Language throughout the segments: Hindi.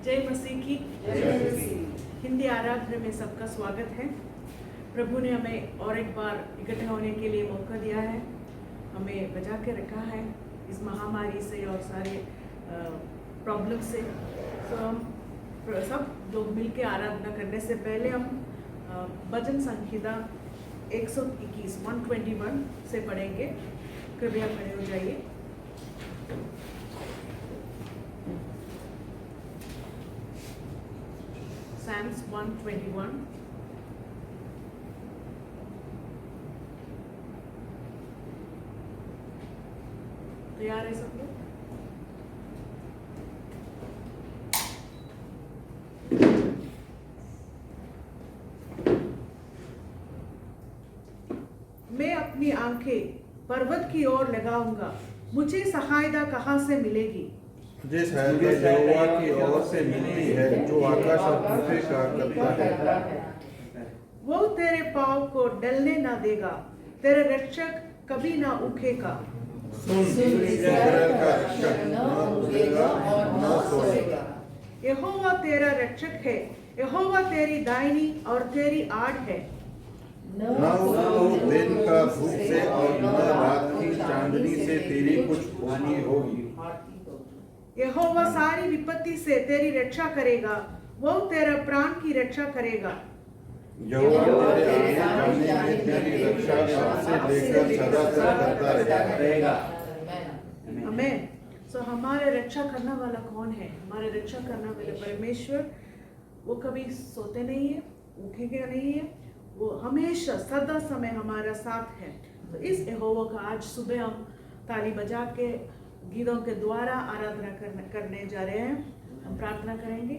जय मसीह की हिंदी आराधना में सबका स्वागत है। प्रभु ने हमें और एक बार इकट्ठा होने के लिए मौका दिया है, हमें बचा के रखा है इस महामारी से और सारे प्रॉब्लम से। तो हम सब लोग मिलके आराधना करने से पहले हम भजन संहिता 121 से पढ़ेंगे। कृपया खड़े हो जाइए। Psalms 121। तैयार है सब लोग? मैं अपनी आंखें पर्वत की ओर लगाऊंगा, मुझे सहायता कहाँ से मिलेगी? जिस सहायता यहोवा की ओर से मिलती है, जो आकाश और पृथ्वी का करता है। वो तेरे पाँव को डलने ना देगा, तेरे रक्षक कभी ना उठेगा। सुन, इस्राएल का रक्षक न उठेगा और न सोएगा। यहोवा तेरा रक्षक है, यहोवा तेरी दाहिनी और तेरी आड़ है। न तो दिन का धूप से और न रात की चांदनी से तेरी कुछ हानि होगी। यहोवा सारी विपत्ति से तेरी रक्षा करेगा, वो तेरा प्राण की रक्षा करेगा। यहोवा तेरे आने जाने में तेरी रक्षा अब से लेकर सदा तक करता रहेगा। आमीन। सो हमारे रक्षा करने वाला कौन है? हमारे रक्षा करने वाले परमेश्वर। वो कभी सोते नहीं है, उठेगा नहीं है, वो हमेशा सदा समय हमारा साथ है। तो इस यहोवा का आज सुबह हम ताली बजा के गीतों के द्वारा आराधना करने जा रहे हैं। हम प्रार्थना करेंगे।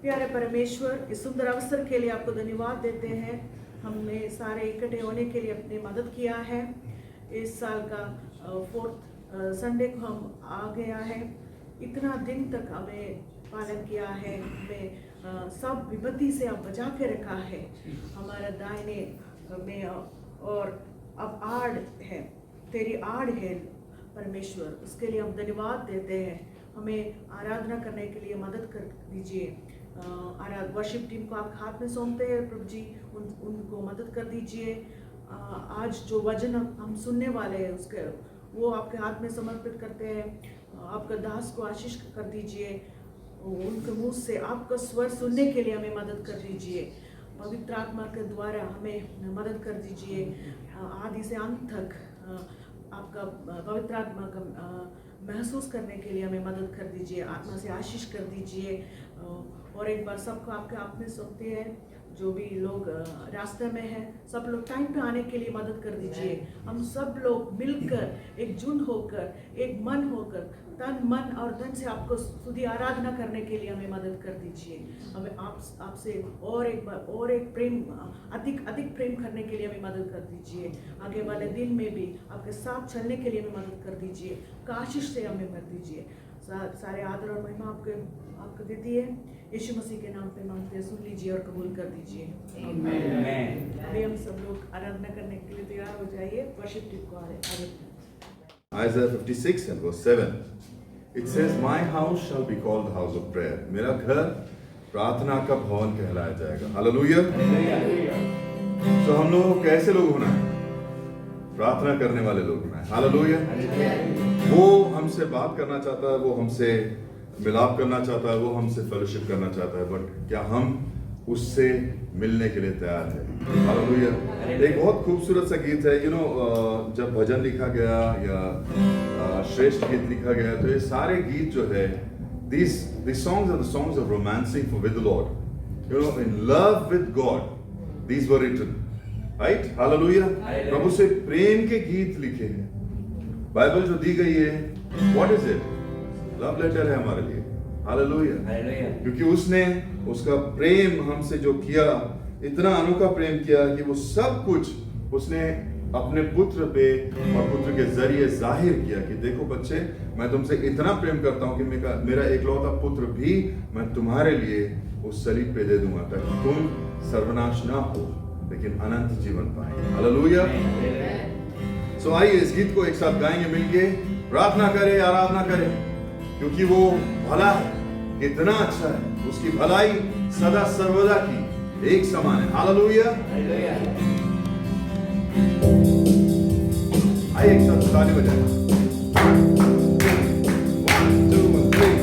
प्यारे परमेश्वर, इस सुंदर अवसर के लिए आपको धन्यवाद देते हैं। हमने सारे इकट्ठे होने के लिए अपनी मदद किया है। इस साल का 4th संडे को हम आ गया है। इतना दिन तक हमें पालन किया है, हमें सब विपत्ति से आप बचा के रखा है। हमारा दाहिने में और अब आड़ है, तेरी आड़ है परमेश्वर, उसके लिए हम धन्यवाद देते हैं। हमें आराधना करने के लिए मदद कर दीजिए। वर्शिप टीम को आप हाथ में सौंपते हैं प्रभु जी, उनको मदद कर दीजिए। आज जो वचन हम सुनने वाले हैं उसके वो आपके हाथ में समर्पित करते हैं। आपका दास को आशीष कर दीजिए, उनके मुंह से आपका स्वर सुनने के लिए हमें मदद कर दीजिए। पवित्र आत्मा के द्वारा हमें मदद कर दीजिए। आदि से अंत तक आपका पवित्र आत्मा का महसूस करने के लिए हमें मदद कर दीजिए। आत्मा से आशीष कर दीजिए। और एक बार सबको आपके हाथ में सौंपते हैं। जो भी लोग रास्ते में हैं, सब लोग टाइम पे आने के लिए मदद कर दीजिए। हम सब लोग मिलकर एकजुट होकर, एक मन होकर, तन मन और धन से आपको स्तुति आराधना करने के लिए हमें मदद कर दीजिए। हमें आपसे और एक बार और एक प्रेम, अधिक अधिक प्रेम करने के लिए हमें मदद कर दीजिए। आगे वाले दिन में भी आपके साथ चलने के लिए हमें मदद कर दीजिए। आशीष से हमें कर दीजिए। सारे आदर और महिमा आपको देती है। यीशु मसीह के नाम पे मांगते हैं, सुन लीजिए और कबूल कर दीजिए। आमीन। अभी हम सब लोग आराधना करने के लिए तैयार हो जाइए। वर्शिप टीम को आगे। Isaiah 56 and verse 7. It says, "My house shall be called the house of prayer." मेरा घर प्रार्थना का भवन कहलाया जाएगा। हालेलुया। तो हम लोग कैसे लोग होना है? प्रार्थना करने वाले लोग होना है। हालेलुया। वो हमसे बात करना चाहता है, वो हमसे मिलाप करना चाहता है, वो हमसे फेलोशिप करना चाहता है, बट क्या हम उससे मिलने के लिए तैयार है? हालेलुया। एक बहुत खूबसूरत सा गीत है, जब भजन लिखा गया या श्रेष्ठ गीत लिखा गया, तो ये सारे गीत जो है, these songs are the songs of romancing with the Lord. In love with God, these were written, right? Hallelujah. प्रभु से प्रेम के गीत लिखे हैं। बाइबल जो दी गई है, what is it? Love letter है हमारे लिए। हालेलुया। क्योंकि उसने उसका प्रेम हमसे जो किया, इतना अनोखा प्रेम किया कि वो सब कुछ उसने अपने पुत्र पे और पुत्र के जरिए जाहिर किया कि देखो बच्चे, मैं तुमसे इतना प्रेम करता हूं कि मेरा एकलौता पुत्र भी मैं तुम्हारे लिए उस सलीब पे दे दूंगा, ताकि तुम सर्वनाश ना हो लेकिन अनंत जीवन पाए। हालेलुया। सो आइए इस गीत को एक साथ गाएंगे मिलके, प्रार्थना करें, आराधना करें, क्योंकि वो भला है, कितना अच्छा है, उसकी भलाई सदा सर्वदा की एक समान है। हालेलुया। आइए एक साथ ताली बजाएं। 1 2 3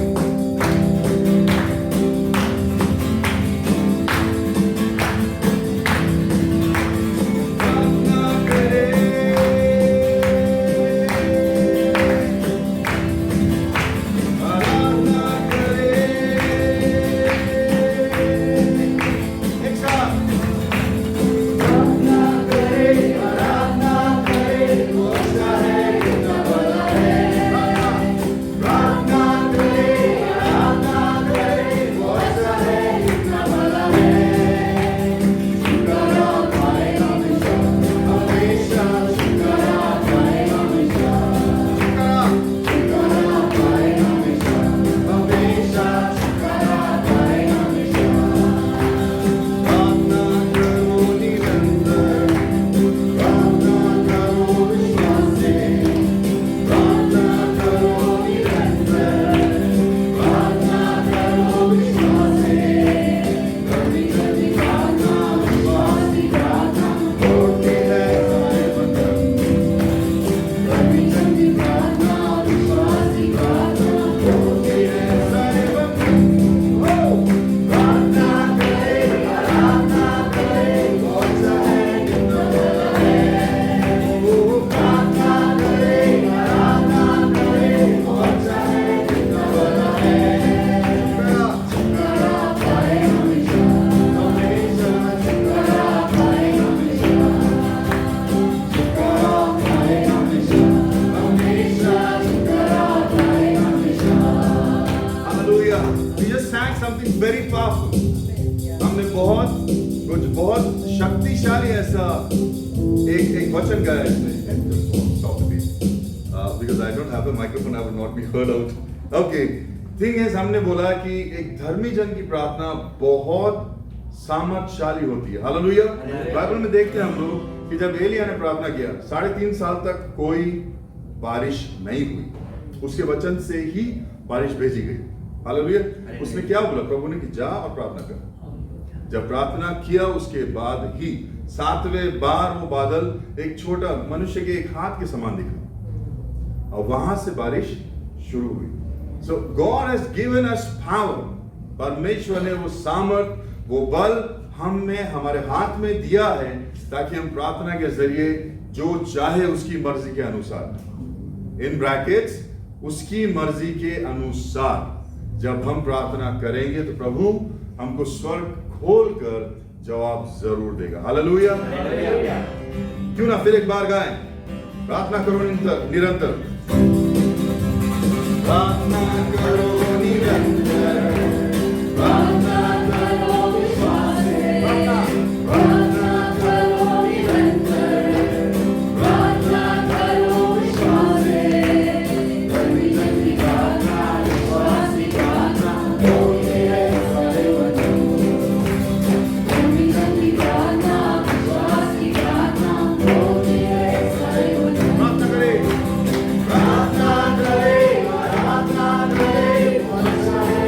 We just sang something very powerful. हमने बहुत शक्तिशाली ऐसा एक वचन गाया इसमें। Stop the beat. Because I don't have a microphone, I would not be heard out. Okay. Thing is, हमने बोला कि एक धर्मी जन की प्रार्थना बहुत सामर्थशाली होती है। हालेलुया। बाइबल में देखते हैं हम लोग कि जब एलिया ने प्रार्थना किया 3.5 साल तक कोई बारिश नहीं हुई, उसके वचन से ही बारिश भेजी गई। हालेलुया। उसने क्या बोला? प्रभु ने कि जा और प्रार्थना कर। जब प्रार्थना किया उसके बाद ही 7वें बार वो बादल एक छोटा मनुष्य के एक हाथ के समान दिखा और वहां से बारिश शुरू हुई। So God has given us power. परमेश्वर ने वो सामर्थ, वो बल हमें हमारे हाथ में दिया है ताकि हम प्रार्थना के जरिए जो चाहे उसकी मर्जी के अनुसार, इन ब्रैकेट्स उसकी मर्जी के अनुसार जब हम प्रार्थना करेंगे तो प्रभु हमको स्वर्ग खोलकर जवाब जरूर देगा। हालेलुया। क्यों ना फिर एक बार गाएं, प्रार्थना करो निरंतर, प्रार्थना करो निरंतर, प्रार्थना करो विश्वास से, प्रार्थना करो निरंतर, प्रार्थना करो विश्वास से, कभी कभी प्रार्थना विश्वास की प्रार्थना होती है सारे वचन, कभी कभी प्रार्थना विश्वास की प्रार्थना होती है सारे वचन। प्रार्थना करें, प्रार्थना करें, प्रार्थना करें।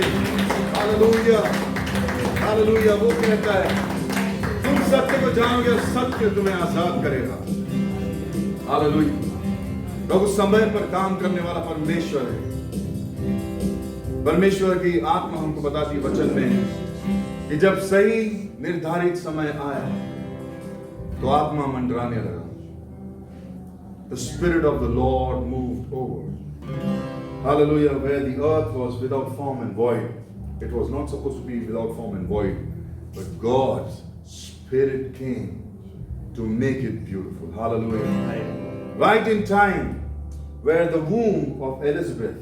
से। Hallelujah, hallelujah. वो कहता है तुम सत्य को जानोगे और सत्य तुम्हें आजाद करेगा। हालेलुया। प्रभु समय पर काम करने वाला परमेश्वर है। परमेश्वर की आत्मा हमको बताती है वचन में कि जब सही निर्धारित समय आया तो आत्मा मंडराने लगा। The Spirit of the Lord moved over. Hallelujah. Where the earth was without form and void. It was not supposed to be without form and void. But God's Spirit came to make it beautiful. Hallelujah. Right in time, where the womb of Elizabeth,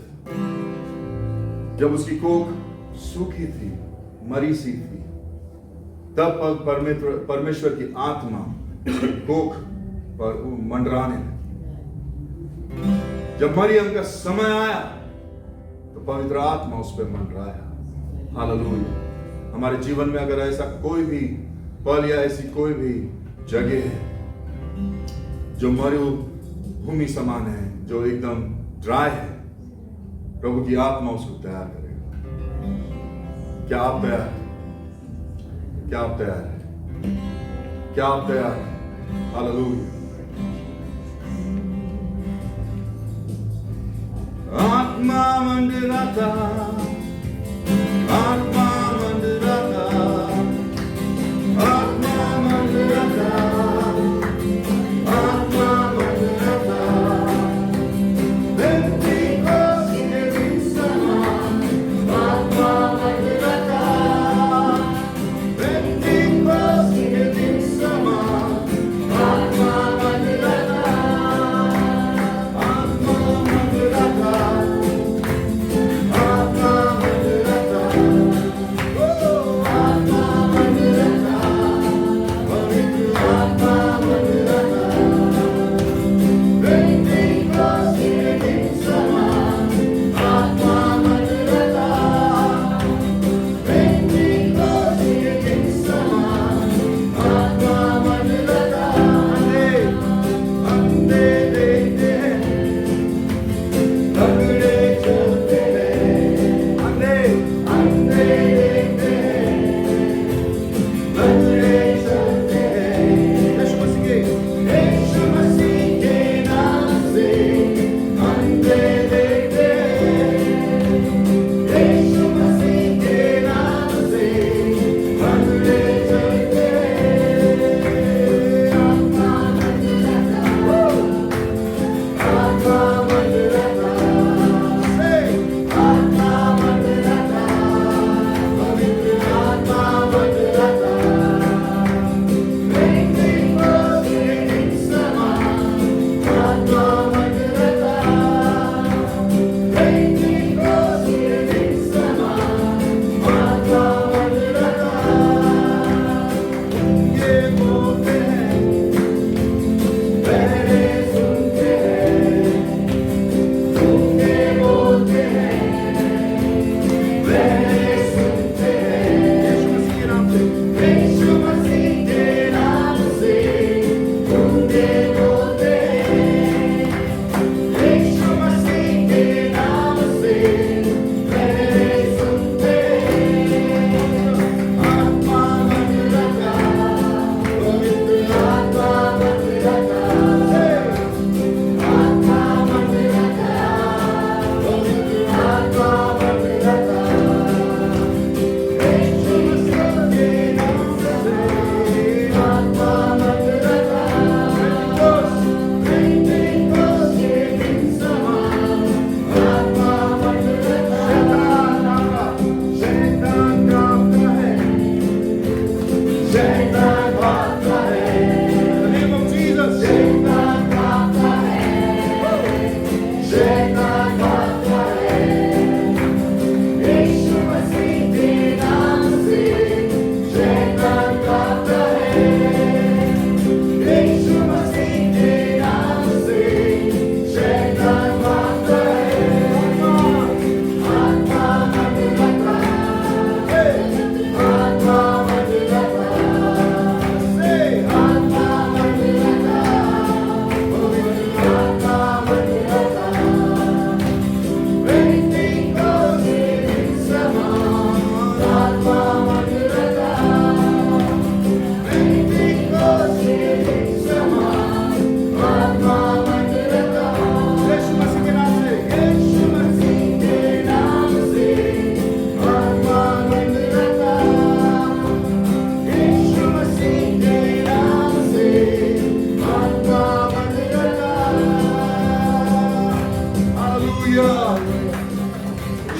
जब उसकी कोख सूखी थी, मरी सी थी, तब परमेश्वर की आत्मा कोख पर मंडराने लगी। जब मरियम का समय आया तो पवित्र आत्मा उस पर मंडराया। हालेलुया। हमारे जीवन में अगर ऐसा कोई भी पल या ऐसी कोई भी जगह है जो मरुभूमि समान है, जो एकदम ड्राई है, प्रभु की आत्मा उसको तैयार करेगा। क्या आप तैयार हैं? क्या आप तैयार हैं? क्या आप तैयार हैं? हालेलुया। आत्मा मंडराता, आत्मा मंडराता, आत्मा मंडराता, आत्मा मंडराता। पेंटिकोस के दिन समान आत्मा मंडराता, पेंटिकोस के दिन समान आत्मा मंडराता, आत्मा मंडराता, आत्मा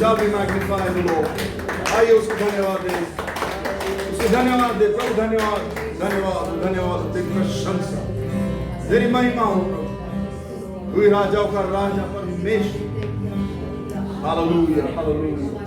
shall be magnified, O Lord. आइए उसको धन्यवाद दें, उसको धन्यवाद दे। प्रभु धन्यवाद, धन्यवाद, धन्यवाद। तेरी प्रशंसा, तेरी महिमा हो प्रभु। तू ही राजाओं का राजा परमेश्वर। Hallelujah, hallelujah.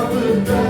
अब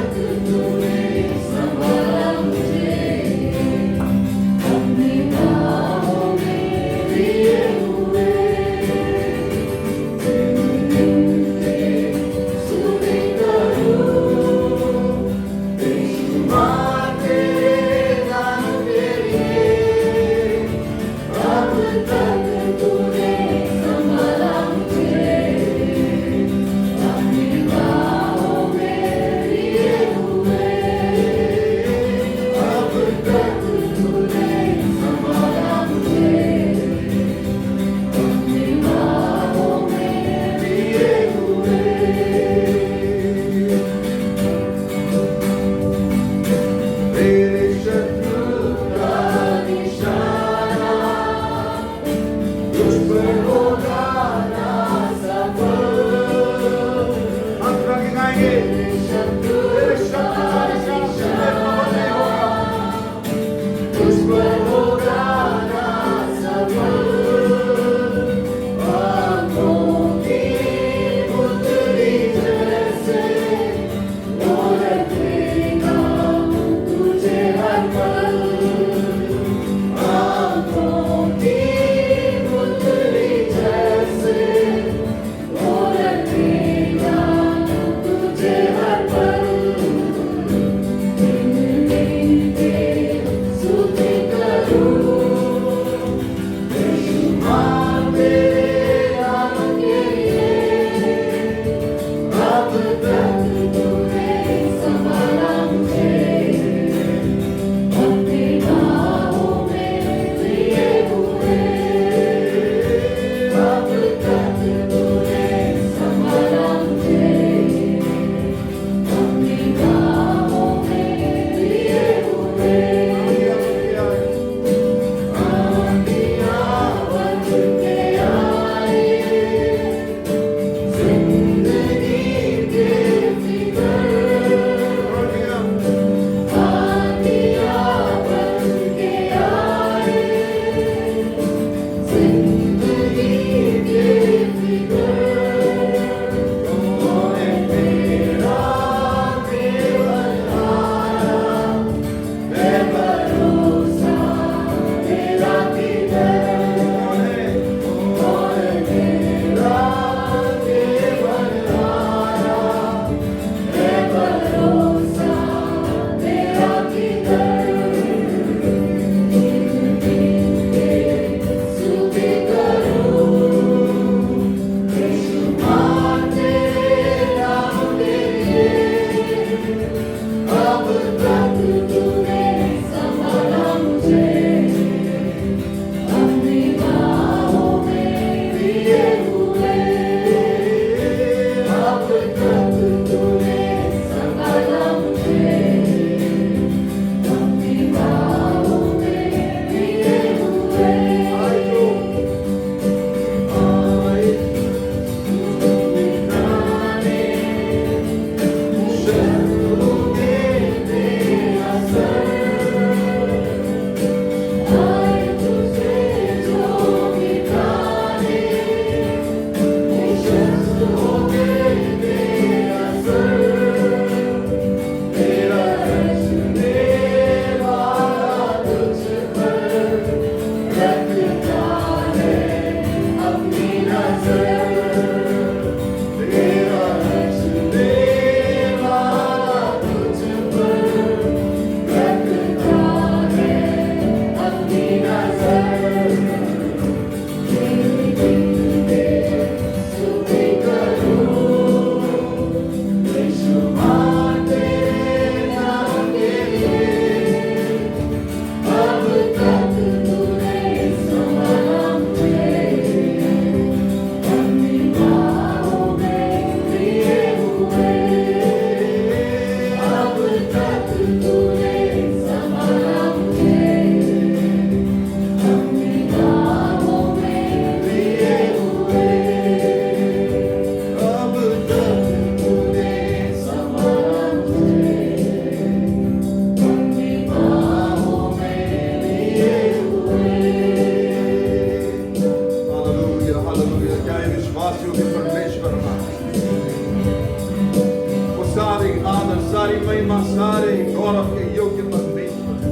Father, सारी महिमा सारे गौरव के योग्य परमेश्वर है।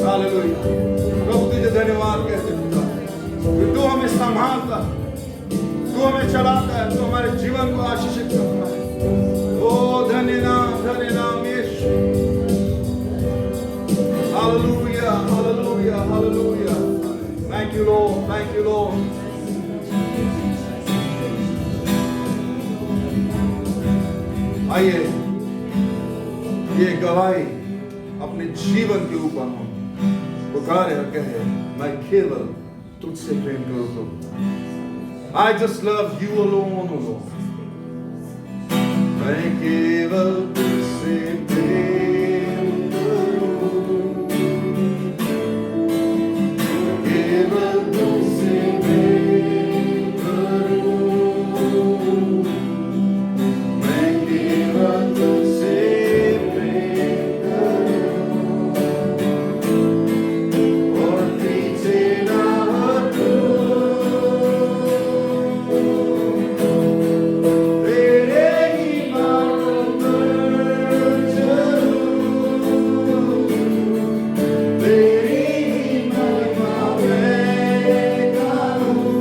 हालेलुया। प्रभु तुझे धन्यवाद कहते हैं खुदा कि तू हमें संभालता है, तू हमें चलाता है, तू हमारे जीवन को आशीषित करता है। ओ धन्य नाम यीशु। हालेलुया, हालेलुया, हालेलुया। Thank you Lord, thank you Lord. आइए ये गवाही अपने जीवन के ऊपर हम पुकारे और कहे, मैं केवल तुझसे प्रेम करूं प्रभु। I just love you alone, O Lord. मैं केवल तुझसे प्रेम करूं, केवल तुझसे प्रेम करूं, मैं केवल तुझसे प्रेम करूं, और पीछे ना हटूं, तेरे ही मार्ग पर चलूं, तेरी ही महिमा मैं गाऊं,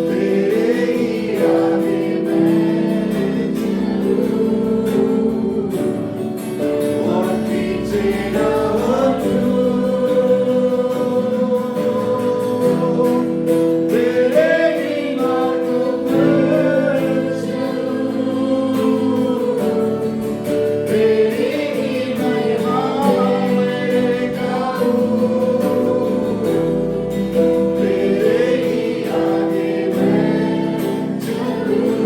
तेरे ही आगे मैं चलूं, और पीछे ना हटूं, तेरे ही मार्ग पर चलूं, तेरी ही महिमा मैं गाऊं, तेरे ही आगे मैं चलूं,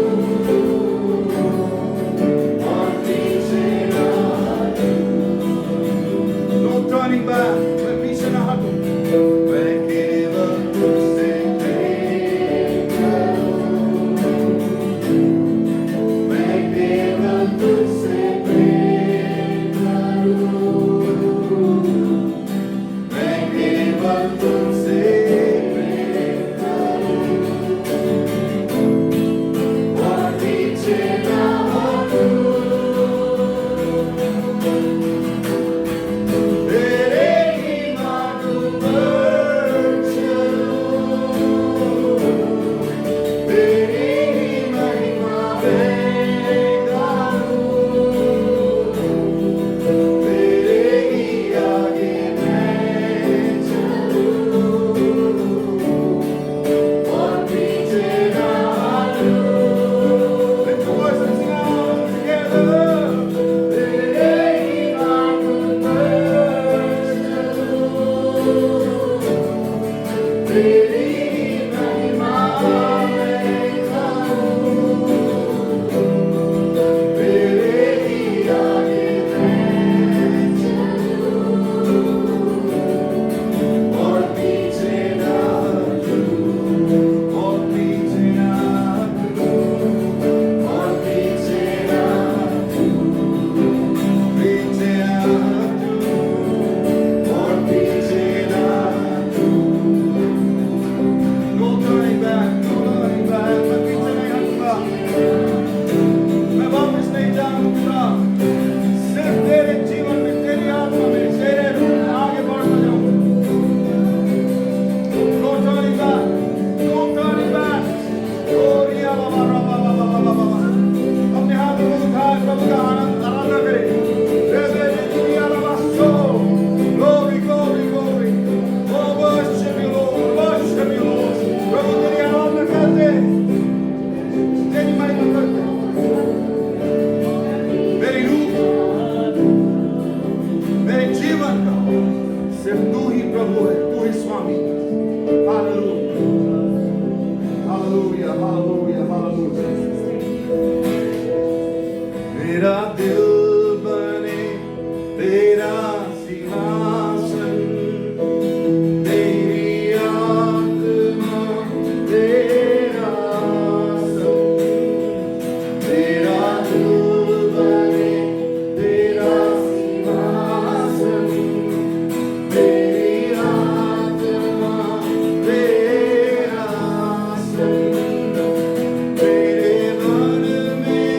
और पीछे ना हटूं। No turning back, मैं पीछे ना हटूं। मैं केवल तुझसे प्रेम करूं, मैं केवल तुझसे प्रेम करूं, मैं केवल तुझसे प्रेम करूं, और पीछे ना हटूं, तेरे ही मार्ग पर चलूं, तेरी ही महिमा मैं गाऊं, तेरे ही आगे मैं चलूं, और पीछे ना हटूं। Lift your voice and sing out together. तेरे ही मार्ग पर चलूं, तेरी ही महिमा मैं गाऊं, तेरे ही आगे मैं चलूं, और पीछे ना हटूं, और पीछे ना हटूं, और पीछे ना हटूं, पीछे ना हटूं, और पीछे ना हटूं। No turning back, no turning back, मैं पीछे नहीं हटूंगा, मैं वापस नहीं जाऊंगा, सिर्फ तेरे जीवन में, तेरी आत्मा में, तेरे रूप में आगे बढ़ता जाऊंगा। No turning back, no turning back. Oh, रिया बाबा, बाबा, बाबा, बाबा, बाबा। अपने हाथों को उठाए प्रभु का आनंद आराधना करें। रिया बाबा, so glory, glory, glory. Oh, worship you, Lord, worship you, Lord. प्रभु तेरी आराधना करते, तेरी महिमा करते। मेरी रूह, मेरे जीवन का सिर्फ तू ही प्रभु है, तू ही स्वामी। हालेलुया, हालेलुया, हालेलुया, हालेलुया। मेरा दिल बने तेरा सिंहासन, तेरी आत्मा तेरा आसन, तेरा दिल बने तेरा सिंहासन, तेरी आत्मा तेरा आसन, तेरे मन में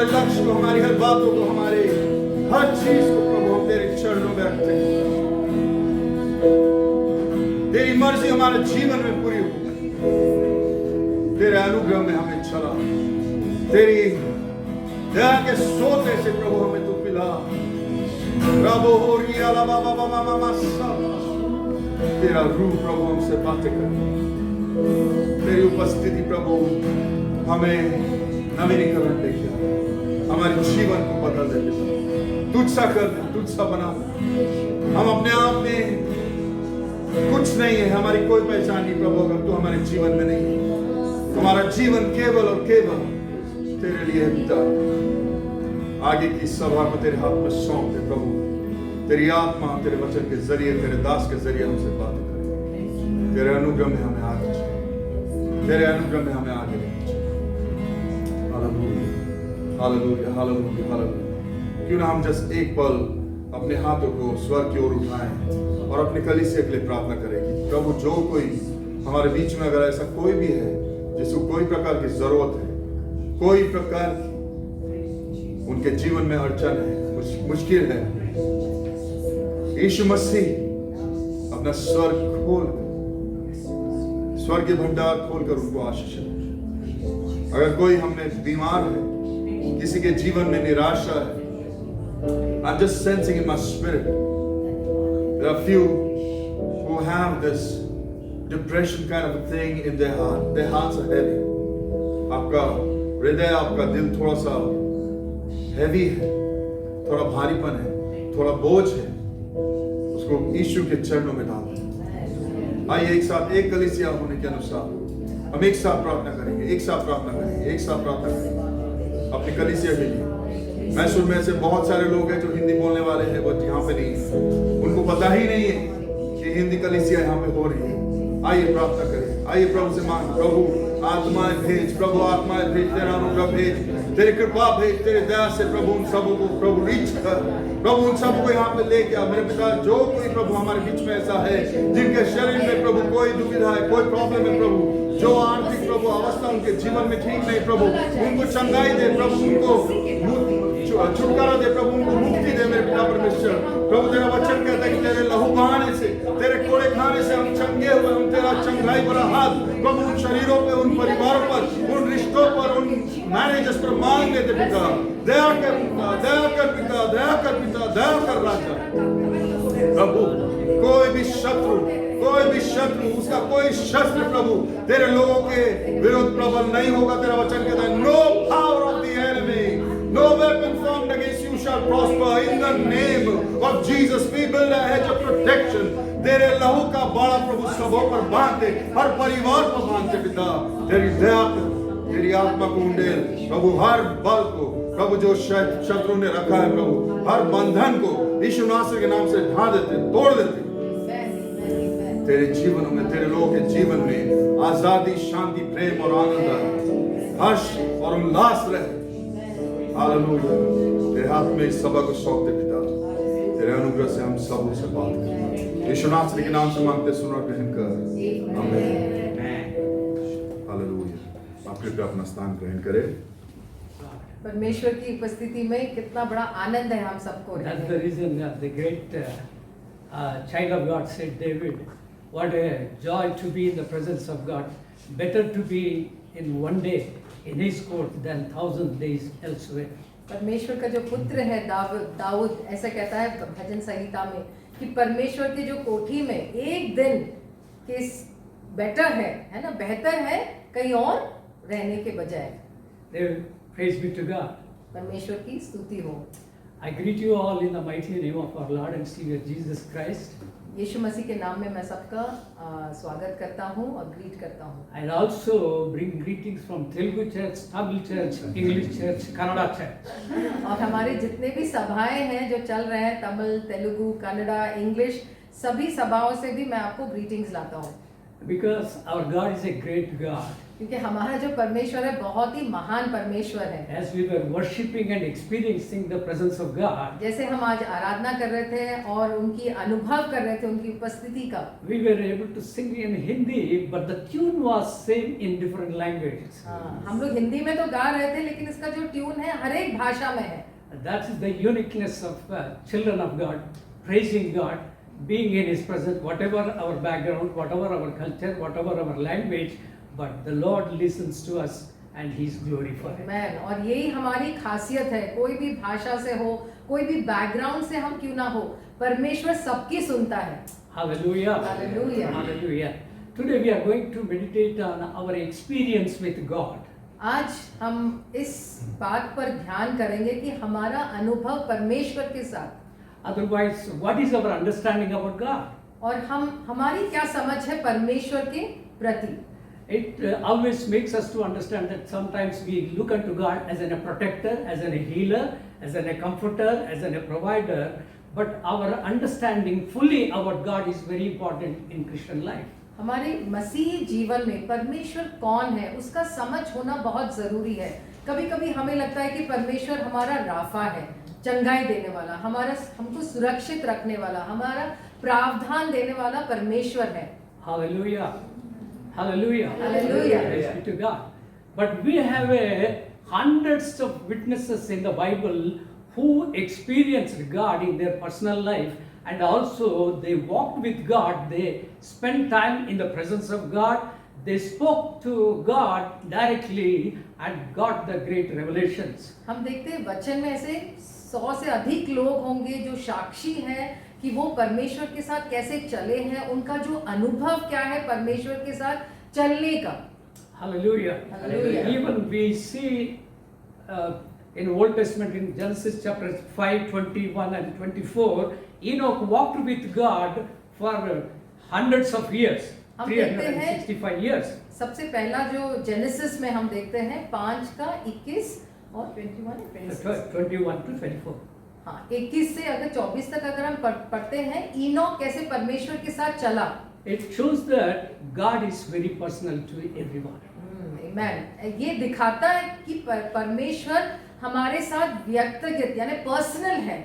लक्ष्य को, हमारी हर बातों को, हमारे हर चीज को प्रभु हम तेरे चरणों में रखते हैं। तेरी मर्जी हमारे जीवन में पूरी हो, तेरे अनुग्रह में हमें चला, तेरी दया के सोते से प्रभु हमें तू पिला। प्रभु हो रिया ला बाबा बाबा मामा सब तेरा रूह प्रभु हमसे बातें कर, तेरी उपस्थिति प्रभु हमें नवीनीकरण दे, हमारे जीवन को बदल दे, तुझ सा कर दे, तुझ सा बना दे। हम अपने आप में कुछ नहीं है, हमारी कोई पहचान नहीं प्रभु अगर तू हमारे जीवन में नहीं है। हमारा जीवन केवल और केवल तेरे लिए है पिता। आगे की सभा को तेरे हाथ में सौंप दे प्रभु, तेरी आत्मा तेरे वचन के जरिए, तेरे दास के जरिए हमसे बात करे। तेरे अनुग्रह में हमें आगे चले, तेरे अनुग्रह में हमें आगे लेके चले। हालेलुया हालेलुया हालेलुया हालेलुया। क्यों ना हम जस्ट एक पल अपने हाथों को स्वर्ग की ओर उठाएं और अपने कलीसिया के लिए प्रार्थना करें कि प्रभु जो कोई हमारे बीच में अगर ऐसा कोई भी है जिसको कोई प्रकार की जरूरत है, कोई प्रकार की उनके जीवन में अड़चन है, मुश्किल है, यीशु मसीह अपना स्वर्ग खोल, स्वर्ग के भंडार खोलकर उनको आशीष दे। अगर कोई हमने बीमार है, किसी के जीवन में निराशा है, I'm just sensing in my spirit there are few who have this depression kind of a thing in their heart. Their hearts are heavy. आपका हृदय, आपका दिल थोड़ा सा heavy है, थोड़ा भारीपन है, थोड़ा बोझ है, उसको यीशु के चरणों में डाल दें। आइए एक साथ, एक कलीसिया होने के अनुसार हम एक साथ प्रार्थना करेंगे, एक साथ प्रार्थना करेंगे, एक साथ प्रार्थना करेंगे अपनी कलीसिया के लिए। मैसूर में से बहुत सारे लोग हैं जो हिंदी बोलने वाले हैं, वो यहाँ पे नहीं है, उनको पता ही नहीं है कि हिंदी कलीसिया यहाँ पे हो रही है। आइए प्रार्थना करें, आइए प्रभु से मांग, प्रभु आत्माएं भेज, प्रभु आत्माएं भेज, तेरा अनुग्रह भेज, तेरी कृपा भेज, तेरे दया से प्रभु उन सबों को प्रभु रीच कर, प्रभु उन सबको यहाँ पे लेके आ। मेरे पिता, जो कोई प्रभु हमारे बीच में ऐसा है जिनके शरीर में प्रभु कोई दुविधा है, कोई प्रॉब्लम है प्रभु, जो आर्थिक प्रभु अवस्था उनके जीवन में ठीक नहीं प्रभु, उनको चंगाई दे प्रभु, उनको छुटकारा दे प्रभु, उनको मुक्ति दे मेरे पिता परमेश्वर। प्रभु तेरा वचन कहता है कि तेरे लहू बहाने से, तेरे कोड़े खाने से हम चंगे हुए, हम तेरा चंगाई भरा हाथ प्रभु उन शरीरों पे, उन परिवारों पर, उन रिश्तों पर, उन मैरिजेस पर मांग लेते पिता। दया कर पिता, दया कर पिता, दया कर पिता, दया कर राजा प्रभु। कोई भी शत्रु, उसका कोई शस्त्र प्रभु तेरे लोगों के विरुद्ध प्रबल नहीं होगा। तेरा वचन कहता है, no power of the enemy, no weapon formed against you shall prosper. In the name of Jesus we build a hedge of protection. तेरे लहू का बाड़ा प्रभु सबों पर बांधते, हर परिवार पर बांधते पिता। तेरी दया कर, तेरी आत्मा को उंडेल प्रभु, हर बल को प्रभु जो शत्रु ने रखा है प्रभु, हर बंधन को यीशु नासरी के नाम से ढा देते, तोड़ देते। तेरे जीवनों में, तेरे लोगों के जीवन में आजादी, शांति, प्रेम और आनंद, हर्ष और उल्लास रहे। हालेलुया। तेरे हाथ में इस सभा को सौंप दे पिता, तेरे अनुग्रह से हम सबों से बात करें। यीशु नासरी के नाम से मांगते, सुन और ग्रहण कर, आमीन। हालेलुया। आप कृपया अपना स्थान ग्रहण करें। परमेश्वर की उपस्थिति में कितना बड़ा आनंद है हम सबको। That's the reason the great child of God said, David, what a joy to be in the presence of God. Better to be in one day in His court than 1,000 days elsewhere. परमेश्वर का जो पुत्र है दाऊद ऐसा कहता है भजन संहिता में कि परमेश्वर के जो कोठी में एक दिन के बेटर है ना, बेहतर है कहीं और रहने के बजाय। Praise be to God. परमेश्वर की स्तुति हो। I greet you all in the mighty name of our Lord and Savior Jesus Christ. यीशु मसीह के नाम में मैं सबका स्वागत करता हूँ और ग्रीट करता हूँ। And also bring greetings from Telugu Church, Tamil Church, English Church, Kannada Church. और हमारे जितने भी सभाएं हैं जो चल रहे हैं, तमिल, तेलुगु, कन्नड़ा, इंग्लिश, सभी सभाओं से भी मैं आपको ग्रीटिंग्स लाता हूँ। Because our God is a great God. क्योंकि हमारा जो परमेश्वर है बहुत ही महान परमेश्वर है। As we were worshipping and experiencing the presence of God, जैसे हम आज आराधना कर रहे थे और उनकी अनुभव कर रहे थे उनकी उपस्थिति का, we were able to sing in Hindi, but the tune was same in different languages. हाँ, हम लोग हिंदी में तो गा रहे थे लेकिन इसका जो ट्यून है हर एक भाषा में है। That is the uniqueness of children of God, praising God, being in His presence, whatever our background, whatever our culture, whatever our language, but the Lord listens to us and He is glorified. Amen। और यही हमारी खासियत है, कोई भी भाषा से हो, कोई भी बैकग्राउंड से हम क्यों ना हो, परमेश्वर सबकी सुनता है। Hallelujah. Hallelujah. Hallelujah. Today we are going to meditate on our experience with God. आज हम इस बात पर ध्यान करेंगे कि हमारा अनुभव परमेश्वर के साथ, Otherwise, what is our understanding about God? और हमारी क्या समझ है परमेश्वर के प्रति। It always makes us to understand that sometimes we look unto God as a protector, as a healer, as a comforter, as a provider, but our understanding fully about God is very important in Christian life. हमारे मसीही जीवन में परमेश्वर कौन है उसका समझ होना बहुत जरूरी है। कभी कभी हमें लगता है कि परमेश्वर हमारा राफा है, चंगाई देने वाला, हमारा हमको सुरक्षित रखने वाला, हमारा प्रावधान देने वाला परमेश्वर है। Hallelujah. Hallelujah. Hallelujah. Praise be to God. But we have hundreds of witnesses in the Bible who experienced God in their personal life, and also they walked with God, they spent time in the presence of God, they spoke to God directly and got the great revelations. हम देखते हैं वचन में ऐसे 100 से अधिक लोग होंगे जो साक्षी हैं कि वो परमेश्वर के साथ कैसे चले हैं, उनका जो अनुभव क्या है परमेश्वर के साथ चलने का। Hallelujah. Hallelujah. Even we see in Old Testament in Genesis chapter 5, 21 and 24, Enoch walked with God for hundreds of years, हम देखते हैं 365 years. सबसे पहला जो जेनेसिस में हम देखते हैं 5 का 21 और 21 है 26। 21 to 24. हाँ, 21 से अगर 24 तक अगर हम पढ़ते हैं इनोक कैसे परमेश्वर के साथ चला। It shows that God is very personal to everyone. आमेन। ये दिखाता है कि परमेश्वर हमारे साथ व्यक्तिगत यानी पर्सनल है।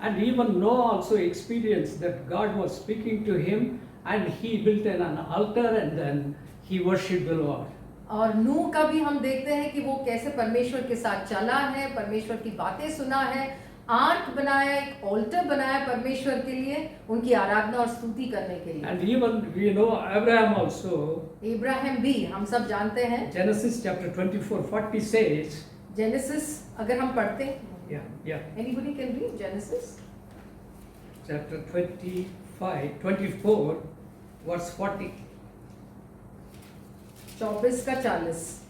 And even Noah also experienced that God was speaking to him, and he built an altar and then he worshipped the Lord. और नूह का भी हम देखते हैं कि वो कैसे परमेश्वर के साथ चला है, परमेश्वर की बातें सुना है, आर्क बनाया, एक ऑल्टर बनाया परमेश्वर के लिए, उनकी आराधना और स्तुति करने के लिए। And even we know Abraham also. Ibrahim भी हम सब जानते हैं। Genesis chapter 24:40 says. जेनेसिस अगर हम पढ़ते हैं, Anybody can read Genesis? Chapter 24 verse 40. 24 का 40।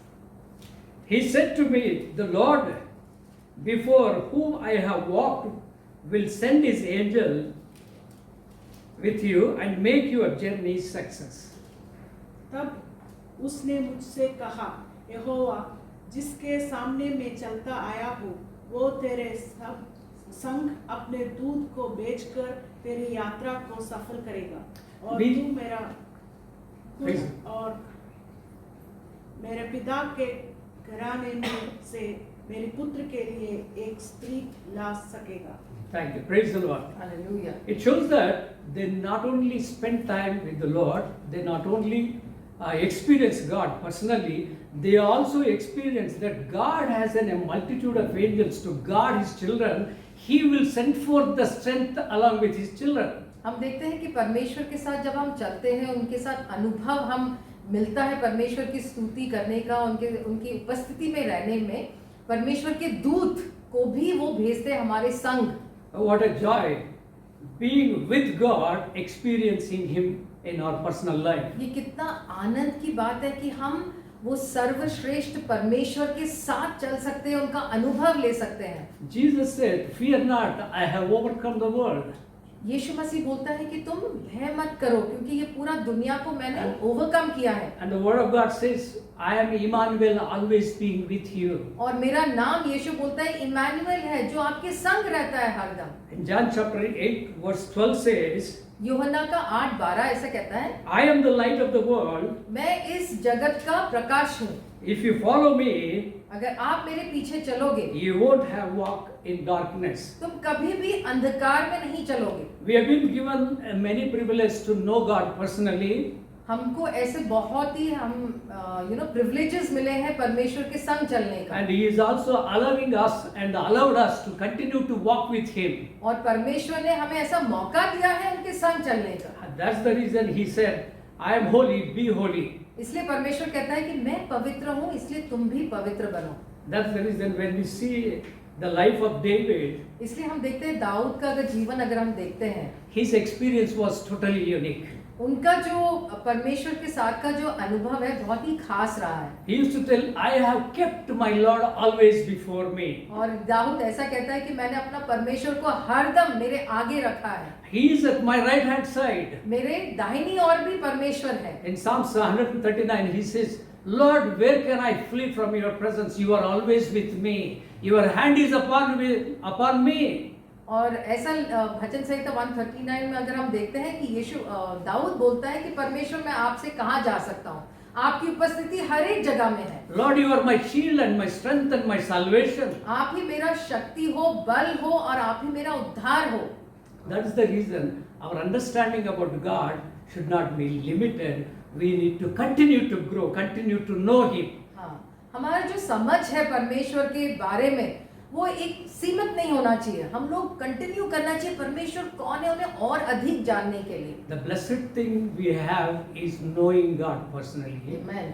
He said to me, the Lord before whom I have walked will send his angel with you and make your journey success. तब उसने मुझसे कहा, यहोवा जिसके सामने मैं चलता आया हूँ वो तेरे संग अपने दूत को भेजकर तेरी यात्रा को सफल करेगा, और तू मेरा कुल और मेरे पिता के घराने में से मेरे पुत्र के लिए एक स्त्री ला सकेगा। Thank you. Praise the Lord. Hallelujah. It shows that they not only spend time with the Lord, they not only experience God personally, they also experience that God has a multitude of angels to guard His children. He will send forth the strength along with His children. हम देखते हैं कि परमेश्वर के साथ जब हम चलते हैं, उनके साथ अनुभव हम मिलता है परमेश्वर की स्तुति करने का, उनकी उपस्थिति में रहने में, परमेश्वर के दूत को भी वो भेजते हैं हमारे संग। What a joy being with God, experiencing Him in our personal life. ये कितना आनंद की बात है कि हम वो सर्वश्रेष्ठ परमेश्वर के साथ चल सकते हैं, उनका अनुभव ले सकते हैं। Jesus said, "Fear not, I have overcome the world." यीशु मसीह बोलता है कि तुम भय मत करो क्योंकि ये पूरा दुनिया को मैंने ओवरकम किया है। And the word of God says, "I am Emmanuel, always being with you." और मेरा नाम यीशु बोलता है इमैनुअल है, जो आपके संग रहता है हरदम। In John chapter 8 verse 12 says, यूहन्ना का 8:12 ऐसा कहता है, I am the light of the world. मैं इस जगत का प्रकाश हूँ। If you follow me, अगर आप मेरे पीछे चलोगे you won't have walk in darkness. तुम कभी भी अंधकार में नहीं चलोगे। We have been given many privileges to know God personally. हमको ऐसे बहुत ही प्रिविलेजेस मिले हैं परमेश्वर के संग चलने का, And He is also allowing us and allowed us to continue to walk with Him. और परमेश्वर ने हमें ऐसा मौका दिया है उनके संग चलने का। And that's the reason He said, I am holy, be holy. इसलिए परमेश्वर कहता है कि मैं पवित्र हूँ, इसलिए तुम भी पवित्र बनो। That's the reason when we see the life of David, इसलिए हम देखते हैं दाऊद का अगर जीवन अगर हम देखते हैं, his experience was totally unique. उनका जो परमेश्वर के साथ का जो अनुभव है बहुत ही खास रहा है। He used to tell, I have kept my Lord always before me. और दाऊद ऐसा कहता है कि मैंने अपना परमेश्वर को हरदम मेरे आगे रखा है, He is at my right hand side. मेरे दाहिनी ओर भी परमेश्वर है। In Psalms 139, he says, Lord, where can I flee from your presence? You are always with me. Your hand is upon me. और ऐसा भजन संहिता 139 में अगर हम देखते हैं कि यीशु दाऊद बोलता है कि परमेश्वर मैं आपसे कहाँ जा सकता हूँ, आपकी उपस्थिति हर एक जगह में है। Lord, you are my shield and my strength and my salvation. आप ही मेरा शक्ति हो, बल हो, और आप ही मेरा उद्धार हो। That is the reason our understanding about God should not be limited. We need to continue to grow, continue to know Him. हाँ, हमारा जो समझ है परमेश्वर के बारे में वो एक सीमित नहीं होना चाहिए। हम लोग कंटिन्यू करना चाहिए परमेश्वर कौन है उन्हें और अधिक जानने के लिए। The blessed thing we have is knowing God personally. Amen.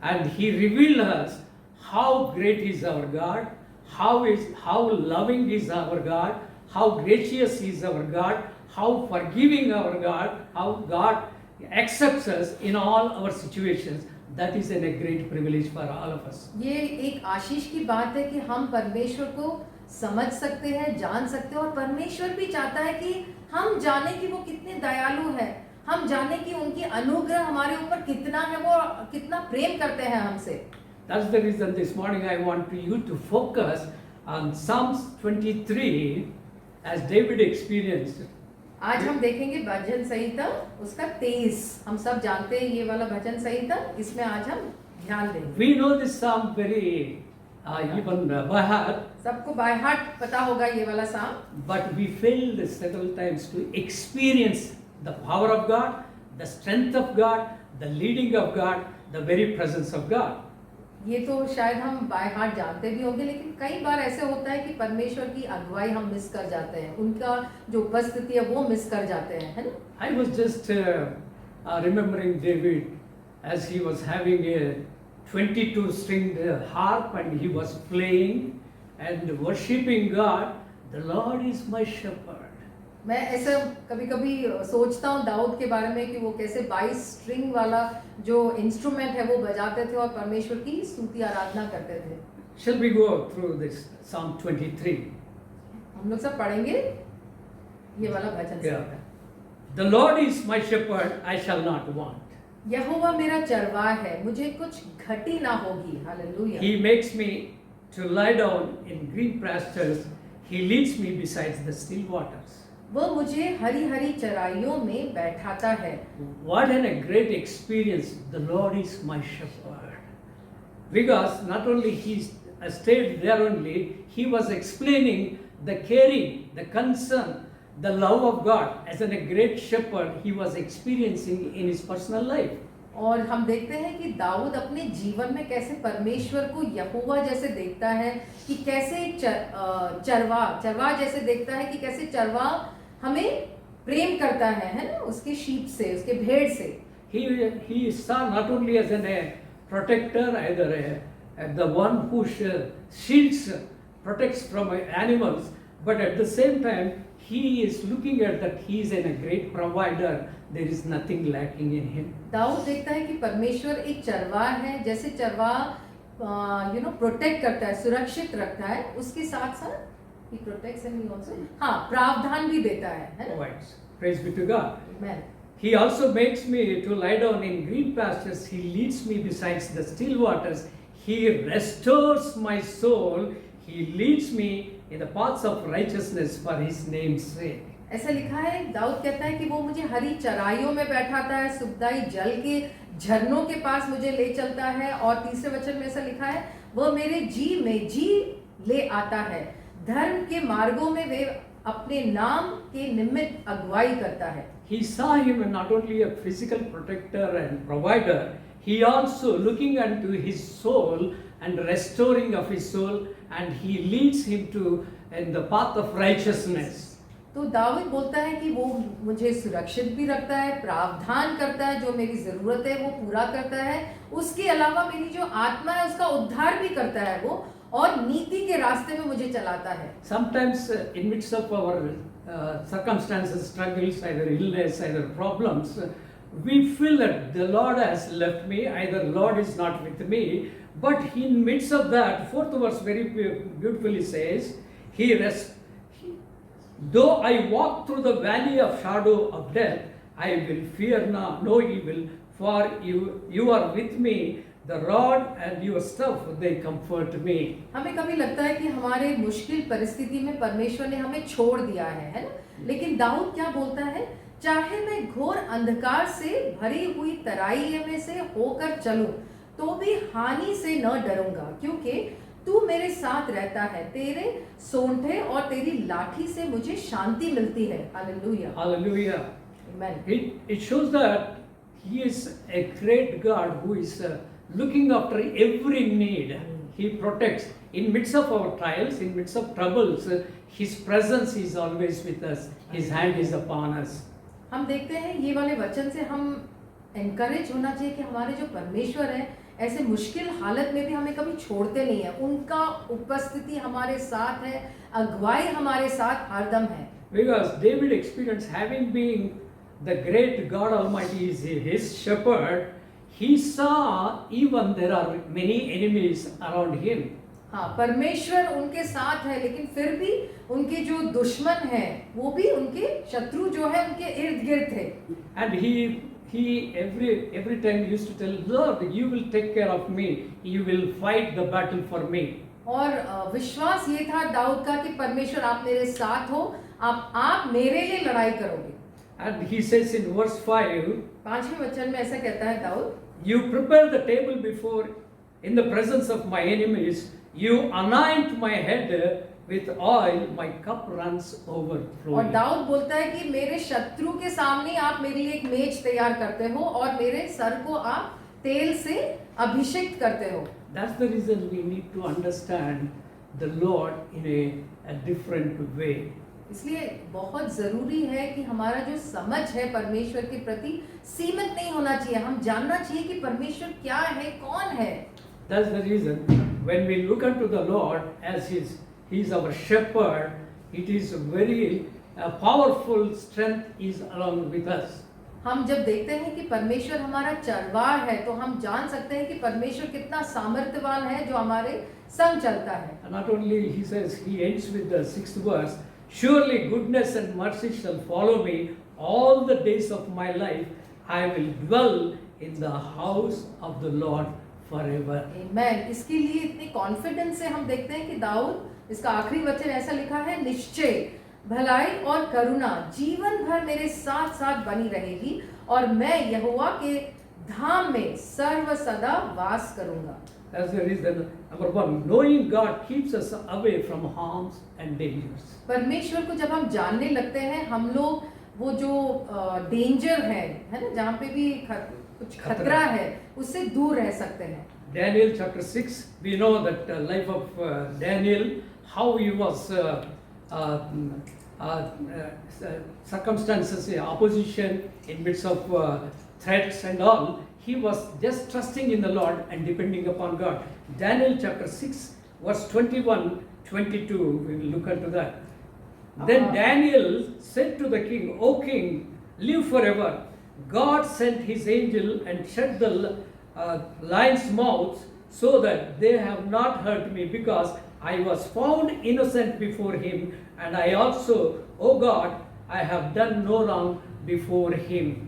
And He revealed us how great is our God, how loving is our God, how gracious is our God, how forgiving our God, how God accepts us in all our situations. That is a great privilege for all of us. ये एक आशीष की बात है कि हम परमेश्वर को समझ सकते हैं, जान सकते हैं, और परमेश्वर भी चाहता है कि हम जाने कि वो कितने दयालु है, हम जाने कि उनकी अनुग्रह हमारे ऊपर कितना है, वो कितना प्रेम करते हैं हमसे। That's the reason this morning I want you to focus on Psalms 23 as David experienced. आज हम देखेंगे भजन संहिता उसका 23। हम सब जानते हैं ये वाला भजन संहिता, इसमें आज हम ध्यान देंगे। We know this psalm very even by heart, सबको बाय हार्ट पता होगा ये वाला साम, but we failed several times to experience the power of God, the strength of God, the leading of God, the very presence of God. ये तो शायद हम बाय हार्ट जानते भी होंगे, लेकिन कई बार ऐसे होता है कि परमेश्वर की अगुवाई हम मिस कर जाते हैं, उनका जो उपस्थिति है वो मिस कर जाते हैं, है ना। I was just remembering David as he was having a 22-stringed harp and he was playing and worshipping God. The Lord is my shepherd. मैं ऐसा कभी कभी सोचता हूँ दाऊद के बारे में कि वो कैसे 22 स्ट्रिंग वाला जो इंस्ट्रूमेंट है वो बजाते थे और परमेश्वर की स्तुति आराधना करते थे। Shall we go through this Psalm 23? हम लोग सब पढ़ेंगे ये वाला भजन। Yeah. The Lord is my shepherd, I shall not want. यहोवा मेरा चरवाहा है, मुझे कुछ घटी ना होगी। Hallelujah. He makes me to lie down in green pastures. He leads me beside the still waters. वो मुझे हरी हरी चराइयों में बैठाता है। What a great experience! The Lord is my shepherd. Because not only he stayed there only, he was explaining the caring, the concern, the love of God as a great shepherd he was experiencing in his personal life. और हम देखते हैं कि दाऊद अपने जीवन में कैसे परमेश्वर को यहोवा जैसे देखता है, कि कैसे चरवा जैसे देखता है, कि कैसे चरवा हमें प्रेम करता है ना, उसके शीप से, उसके भेड़ से। He saw not only as a protector, either the one who shields, protects from animals, but at the same time he is looking at that he is a great provider. There is nothing lacking in him. Dawood देखता है कि परमेश्वर एक चरवाहा है, जैसे चरवाहा प्रोटेक्ट करता है, सुरक्षित रखता है, उसके साथ साथ he protects and he also प्रावधान भी देता है ना? Provides. Praise be to God. Amen. He also makes me to lie down in green pastures. He leads me beside the still waters. He restores my soul. He leads me in the paths of righteousness for his name's sake. ऐसा लिखा है, दाऊद कहता है कि वो मुझे हरी चराइयों में बैठाता है, सुखदाई जल के झरनों के पास मुझे ले चलता है। और तीसरे वचन में ऐसा लिखा है, वह मेरे जी में जी ले आता है, धर्म के मार्गों में वे अपने नाम के निमित्त अगुवाई करता है। He saw him not only a physical protector and provider, he also looking unto his soul and restoring of his soul, and he leads him to in the path of righteousness. तो दाऊद बोलता है कि वो मुझे सुरक्षित भी रखता है, प्रावधान करता है, जो मेरी जरूरत है वो पूरा करता है, उसके अलावा मेरी जो आत्मा है उसका उद्धार भी करता है वो, और नीति के रास्ते में मुझे चलाता है। Sometimes in midst of our circumstances, struggles, either illness, either problems, we feel that the Lord has left me, either Lord is not with me. But in midst of that, fourth verse very beautifully says, though I walk through the valley of shadow of death, I will fear no evil, for you are with me. The rod and your staff, they comfort me. हमें कभी लगता है कि हमारे मुश्किल परिस्थिति में परमेश्वर ने हमें छोड़ दिया है ना? लेकिन दाऊद क्या बोलता है, चाहे मैं घोर अंधकार से भरी हुई तराई में से होकर चलूं, तो भी हानि से न डरूंगा, क्योंकि तू मेरे साथ रहता है, तेरे सोंठे और तेरी लाठी से मुझे शांति मिलती है। Hallelujah. Hallelujah. Amen. It shows that He is a great God who is looking after every need. He protects. In midst of our trials, in midst of troubles, His presence is always with us. His hand is upon us. हम देखते हैं ये वाले वचन से हम एनकरेज होना चाहिए कि हमारे जो परमेश्वर है ऐसे मुश्किल हालत में भी हमें कभी छोड़ते नहीं है, उनका उपस्थिति हमारे साथ है, अगुवाई हमारे साथ हरदम है। Because David experienced, having been the great God Almighty is his shepherd, he saw even there are many enemies around him. हाँ, परमेश्वर उनके साथ है, लेकिन फिर भी उनके जो दुश्मन हैं वो भी उनके शत्रु जो है उनके इर्द गिर्द थे। And he every time used to tell, Lord, you will take care of me, you will fight the battle for me. और विश्वास ये था दाऊद का कि परमेश्वर आप मेरे साथ हो, आप मेरे लिए लड़ाई करोगे। And he says in verse 5, 5वें वचन में ऐसा कहता है Dawood, you prepare the table before in the presence of my enemies, you anoint my head with oil, my cup runs और overflowing. दाऊद बोलता है कि मेरे शत्रु के सामने आप मेरे लिए एक मेज तैयार करते हो और मेरे सर को आप तेल से अभिषेक करते हो। That's the reason we need to understand the Lord in a different way. इसलिए बहुत जरूरी है कि हमारा जो समझ है परमेश्वर के प्रति सीमित नहीं होना चाहिए, हम जानना चाहिए कि परमेश्वर क्या है, कौन है। That's the reason when we look unto the Lord as He's our shepherd, it is very powerful strength is along with us. हम जब देखते हैं कि परमेश्वर हमारा चरवाह है तो हम जान सकते हैं कि परमेश्वर कितना सामर्थ्यवान है जो हमारे संग चलता है। And not only he says, he ends with the 6th verse, surely goodness and mercy shall follow me all the days of my life, I will dwell in the house of the Lord forever. आमेन। इसके लिए इतने कॉन्फिडेंस से हम देखते हैं कि दाऊद, इसका आखिरी वचन ऐसा लिखा है, निश्चय भलाई और करुणा जीवन भर मेरे साथ साथ बनी रहेगी और मैं यहोवा के धाम में सर्व सदा वास करूंगा। That's the reason, number one, knowing God keeps us away from harms and dangers. परमेश्वर को जब हम जानने लगते हैं, हम लोग वो जो डेंजर है ना, जहाँ पे भी कुछ खतरा है, उससे दूर रह सकते हैं। Daniel chapter 6, we know that life of Daniel, how he was circumstances, opposition in midst of threats and all, he was just trusting in the Lord and depending upon God. Daniel chapter 6 verse 21, 22, we will look into that. Then Daniel said to the king, O king, live forever. God sent his angel and shut the lions' mouths so that they have not hurt me, because I was found innocent before him, and I also, O God, I have done no wrong before him.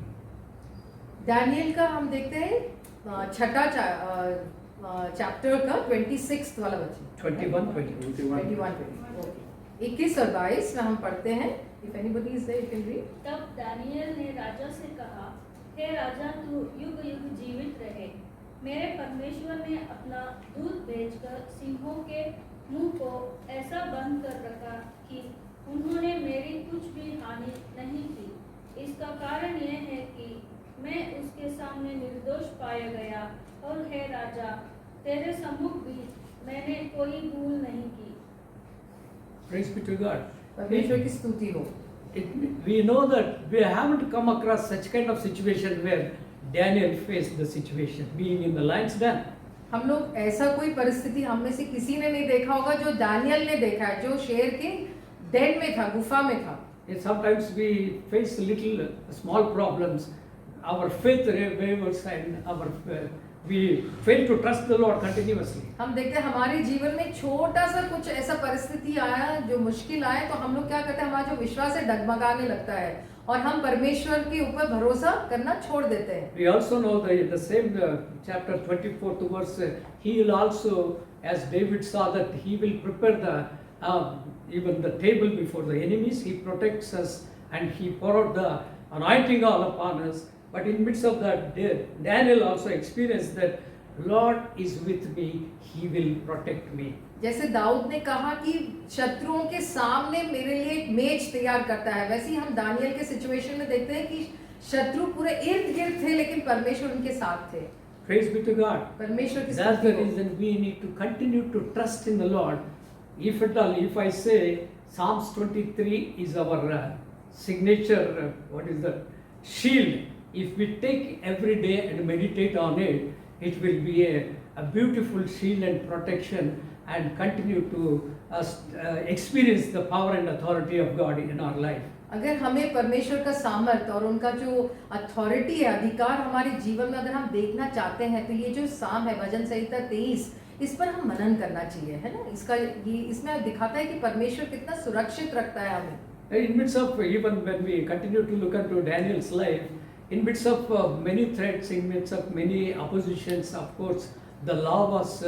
Daniel का हम देखते हैं छठा चैप्टर का 26 वाला वचन, 21, 22. 21 21 और 22 में हम पढ़ते हैं If anybody is there, you can read. तब दानियल ने राजा से कहा, हे राजा, तू युग युग जीवित रहे। मेरे परमेश्वर ने अपना दूत भेजकर सिंहों के मुंह को ऐसा बंद कर रखा कि उन्होंने मेरी कुछ भी हानि नहीं की। इसका कारण यह है कि मैं उसके सामने निर्दोष पाया गया, और हे राजा, तेरे सम्मुख भी मैंने कोई भूल नहीं की। Praise be to God. परमेश्वर की स्तुति हो। We know that we haven't come across such kind of situation where Daniel faced the situation, being in the lion's den. हम लोग ऐसा कोई परिस्थिति हम में से किसी ने नहीं देखा होगा जो दानियल ने देखा है, जो शेर के den में था, गुफा में था। And sometimes we face little small problems. Our faith wavers and we fail to trust the Lord continuously. हम देखते हैं हमारे जीवन में छोटा सा कुछ ऐसा परिस्थिति आया जो मुश्किल आए तो हम लोग क्या करते हैं, हमारा जो विश्वास है डगमगाने लगता है और हम परमेश्वर के ऊपर भरोसा करना छोड़ देते हैं। We also know that in the same chapter 24th verse, he will also, as David saw that he will prepare the even the table before the enemies. He protects us and he poured the anointing all upon us. But in midst of that, Daniel also experienced that Lord is with me, he will protect me. जैसे दाऊद ने कहा कि शत्रुओं के सामने मेरे लिए एक मेज तैयार करता है, वैसे ही हम दानियल के सिचुएशन में देखते हैं कि शत्रु पूरे इर्द गिर्द थे लेकिन परमेश्वर उनके साथ थे। Praise be to God. परमेश्वर की That's स्तुति the हो। reason we need to continue to trust in the Lord. If I say Psalms 23 is our signature, what is that? Shield. If we take every day and meditate on it, it will be a beautiful shield and protection and continue to experience the power and authority of God in our life. अगर हमें परमेश्वर का सामर्थ और उनका जो अथॉरिटी है, अधिकार हमारे जीवन में अगर हम देखना चाहते हैं तो ये जो साम है भजन संहिता 23, इस पर हम मनन करना चाहिए, है ना। इसका ये इसमें दिखाता है कि परमेश्वर कितना सुरक्षित रखता है हमें। In midst of, even when we continue to look into Daniel's life, in midst of many threats, in midst of many oppositions, of course, the law was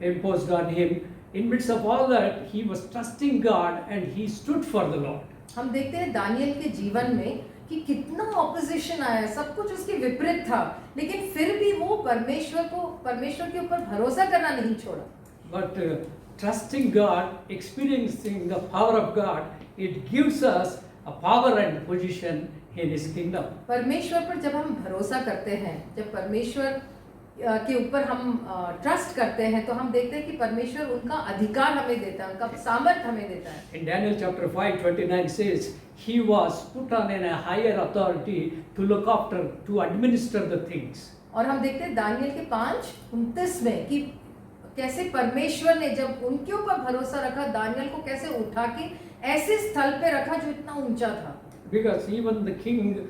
imposed on him. In midst of all that, he was trusting God and he stood for the Lord. हम देखते हैं दानियल के जीवन में कि कितना ऑपोजिशन आया, सब कुछ उसके विपरीत था, लेकिन फिर भी वो परमेश्वर के ऊपर भरोसा करना नहीं छोड़ा। But trusting God, experiencing the power of God, it gives us a power and position in His kingdom. परमेश्वर पर जब हम भरोसा करते हैं, जब परमेश्वर के ऊपर हम ट्रस्ट करते हैं तो हम देखते हैं कि परमेश्वर उनका अधिकार हमें देता है, उनका सामर्थ हमें देता है। In Daniel chapter 5:29 says, he was put on in a higher authority to look after, to administer the things. और हम देखते हैं दानियल के 5:29 में कि कैसे परमेश्वर ने जब उनके ऊपर भरोसा रखा, दानियल को कैसे उठा के ऐसे स्थल पे रखा जो इतना ऊंचा था। Because even the king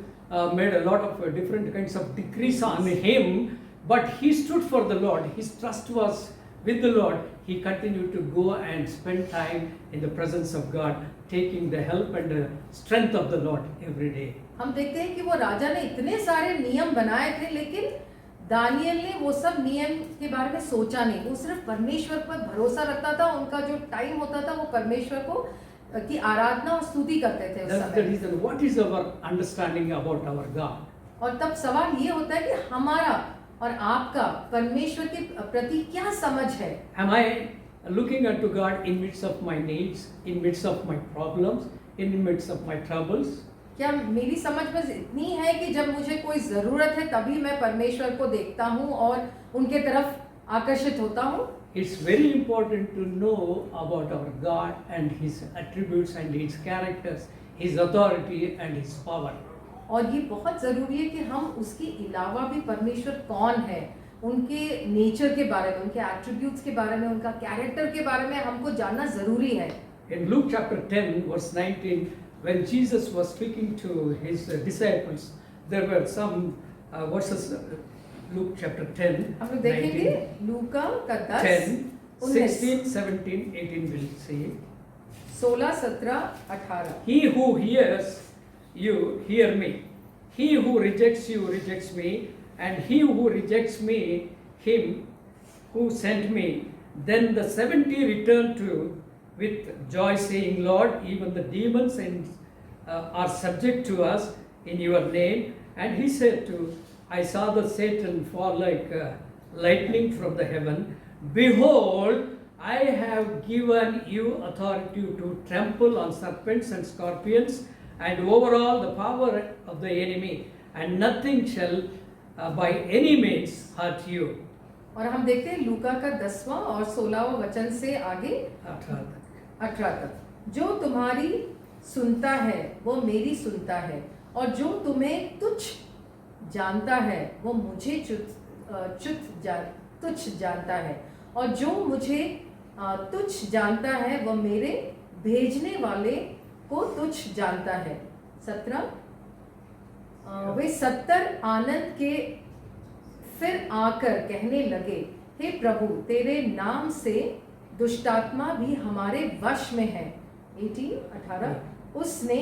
made a lot of different kinds of decrees on him, but he stood for the Lord. His trust was with the Lord. He continued to go and spend time in the presence of God, taking the help and the strength of the Lord every day. हम देखते हैं कि वो राजा ने इतने सारे नियम बनाए थे, लेकिन दानियल ने वो सब नियम के बारे में सोचा नहीं, वो सिर्फ परमेश्वर पर भरोसा रखता था। उनका जो टाइम होता था वो परमेश्वर को की आराधना और स्तुति करते थे उस That's the समय। reason. What is our understanding about our God? और तब सवाल ये होता है कि हमारा और आपका परमेश्वर के प्रति क्या समझ है। Am I looking unto God in midst of my needs, in midst of my problems, in midst of my troubles? क्या मेरी समझ बस इतनी है कि जब मुझे कोई ज़रूरत है तभी मैं परमेश्वर को देखता हूँ और उनके तरफ आकर्षित होता हूँ? It's very important to know about our God and His attributes and His characters, His authority and His power. और ये बहुत ज़रूरी है कि हम उसके अलावा भी परमेश्वर कौन है, उनके नेचर के बारे में, उनके एट्रीब्यूट्स के बारे में, उनका कैरेक्टर के बारे में हमको जानना ज़रूरी है। In Luke chapter 10 verse 19, when Jesus was speaking to His disciples, there were some verses. Luke chapter 10, हम लोग देखेंगे 19, लूका का 10, 10, 16, 17, 18 we'll see. 16, 17, 18। He who hears you, hear me. He who rejects you, rejects me. And he who rejects me, him who sent me. Then the 70 returned to with joy, saying, Lord, even the demons and are subject to us in your name. And he said to, I saw the Satan fall like lightning from the heaven. Behold, I have given you authority to trample on serpents and scorpions and over all the power of the enemy, and nothing shall by any means hurt you. और हम देखते हैं लूका का 10वां और 16वां वचन से आगे 18 तक, जो तुम्हारी सुनता है वो मेरी सुनता है, और जो तुम्हें तुच्छ जानता है वो मुझे तुच्छ जानता है, और जो मुझे तुच्छ जानता है वह मेरे भेजने वाले को तुच्छ जानता है। 17 वे 70 आनंद के फिर आकर कहने लगे, हे प्रभु तेरे नाम से दुष्टात्मा भी हमारे वश में है। 18 उसने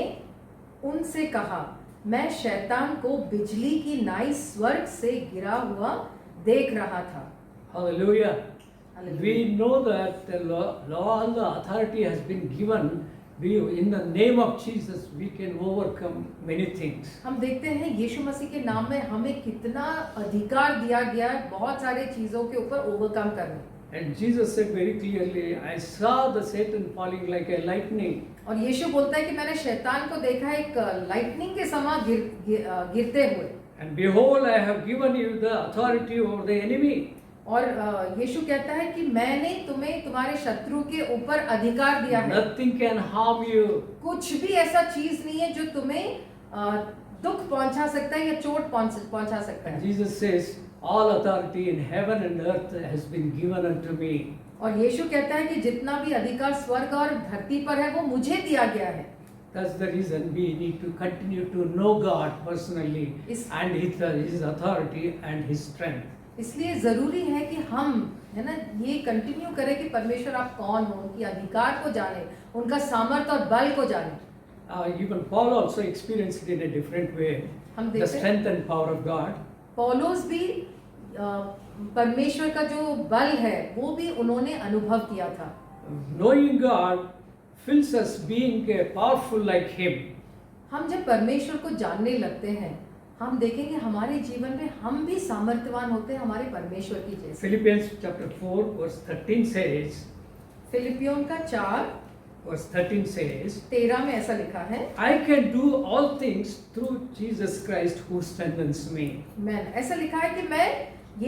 उनसे कहा, मैं शैतान को बिजली की नाई स्वर्ग से गिरा हुआ देख रहा था। Hallelujah. Hallelujah. We know that the law, all the authority has been given. We, in the name of Jesus, we can overcome many things. हम देखते हैं यीशु मसीह के नाम में हमें कितना अधिकार दिया गया है बहुत सारे चीजों के ऊपर ओवरकम करने। And Jesus said very clearly, I saw the Satan falling like a lightning. और यीशु बोलता है कि मैंने शैतान को देखा एक लाइटनिंग के समान गिरते हुए। And behold, I have given you the authority over the enemy. और यीशु कहता है कि मैंने तुम्हें तुम्हारे शत्रु के ऊपर अधिकार दिया है। Nothing can harm you. कुछ भी ऐसा चीज नहीं है जो तुम्हें दुख पहुंचा सकता है या चोट पहुंचा सकता And है। Jesus says, all authority in heaven and earth has been given unto me. और यीशु कहता है कि जितना भी अधिकार स्वर्ग और धरती पर है वो मुझे दिया गया है। That's the reason we need to continue to know God personally and His authority and His strength. इसलिए जरूरी है कि हम है ना ये कंटिन्यू करें कि परमेश्वर आप कौन हो, उनकी अधिकार को जाने, उनका सामर्थ्य और बल को जाने। Even Paul also experienced it in a different way. हम The देखते हैं strength and power of God. पौलुस भी परमेश्वर का जो बल है वो भी उन्होंने अनुभव किया था। Knowing God fills us being powerful like Him. हम जब परमेश्वर को जानने लगते हैं हम देखेंगे हमारे जीवन में हम भी सामर्थ्यवान होते हैं हमारे परमेश्वर की जैसे। Philippians chapter 4 verse 13 says, फिलिपियों का 4 verse 13 says, 13 में ऐसा लिखा है, I can do all things through Jesus Christ who strengthens me. ऐसा लिखा है कि मैं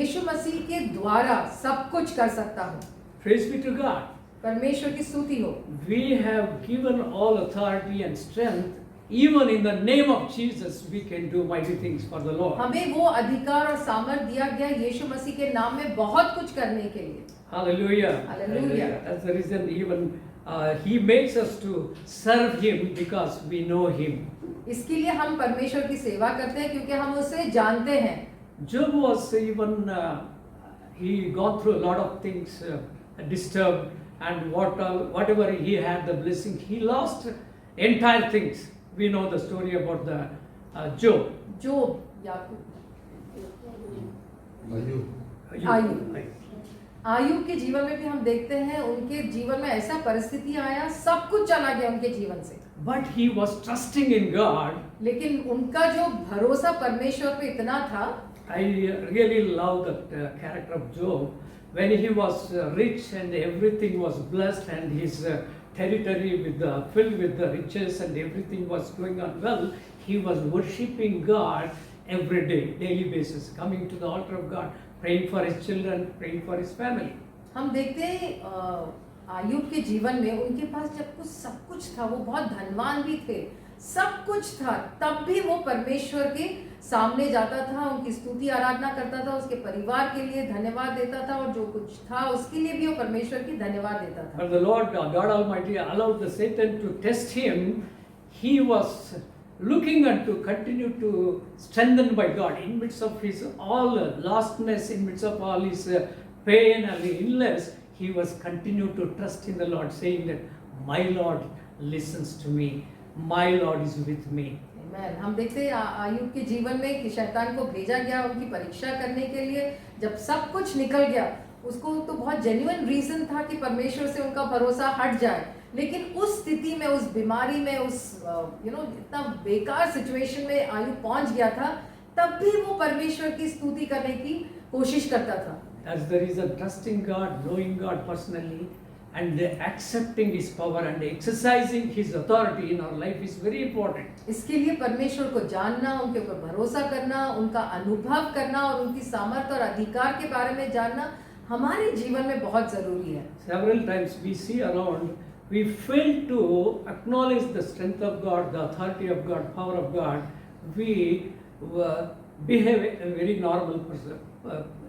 यीशु मसीह के द्वारा सब कुछ कर सकता हूँ। Praise be to God. परमेश्वर की स्तुति हो। We have given all authority and strength. Even in the name of Jesus, we can do mighty things for the Lord. हमें वो अधिकार और सामर्थ्य दिया गया यीशु मसीह के नाम में बहुत कुछ करने के लिए। Hallelujah. Hallelujah. That's the reason even He makes us to serve Him because we know Him. इसके लिए हम परमेश्वर की सेवा करते हैं क्योंकि हम उसे जानते हैं। Job was even he gone through a lot of things, disturbed, and whatever he had the blessing, he lost entire things. We know the story about the Job. आयु के जीवन में भी हम देखते हैं उनके जीवन में ऐसा परिस्थिति आया, सब कुछ चला गया उनके जीवन से। But he was trusting in God. लेकिन उनका जो भरोसा परमेश्वर पे इतना था। I really love the character of Job. When he was rich and everything was blessed and his territory filled with the riches and everything was going on well, he was worshipping God every day, daily basis, coming to the altar of God, praying for his children, praying for his family. हम देखते हैं आयुब के जीवन में उनके पास जब कुछ सब कुछ था, वो बहुत धनवान भी थे, सब कुछ था, तब भी वो परमेश्वर के सामने जाता था, उनकी स्तुति आराधना करता था, उसके परिवार के लिए धन्यवाद देता था और जो कुछ था उसके लिए भी वो परमेश्वर की धन्यवाद देता था। But the Lord God Almighty allowed the Satan to test him. He was looking to continue to strengthen by God in midst of his all lostness, in midst of all his pain and illness. He was continued to trust in the Lord, saying that my Lord listens to me, my Lord is with me. हम देखते हैं आयुब के जीवन में कि शैतान को भेजा गया उनकी परीक्षा करने के लिए। जब सब कुछ निकल गया उसको तो बहुत जेन्युइन रीजन था कि परमेश्वर से उनका भरोसा हट जाए, लेकिन उस स्थिति में, उस बीमारी में, उस इतना बेकार सिचुएशन में आयु पहुंच गया था, तब भी वो परमेश्वर की स्तुति करने की कोशिश करता था। That's the reason trusting God, knowing God personally, and accepting His power and exercising His authority in our life is very important. इसके लिए परमेश्वर को जानना, उनके ऊपर भरोसा करना, उनका अनुभव करना और उनकी सामर्थ्य और अधिकार के बारे में जानना हमारे जीवन में बहुत जरूरी है। Several times we see around, we fail to acknowledge the strength of God, the authority of God, power of God. We behave a very normal person,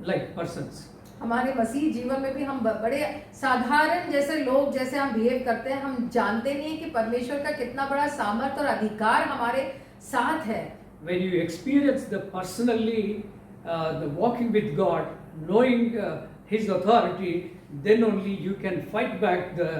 like persons. हमारे मसीह जीवन में भी हम बड़े साधारण जैसे लोग जैसे हम बिहेव करते हैं, हम जानते नहीं है कि परमेश्वर का कितना बड़ा सामर्थ्य और अधिकार हमारे साथ है। When you experience the personally, the walking with God, knowing His authority, then only you can fight back the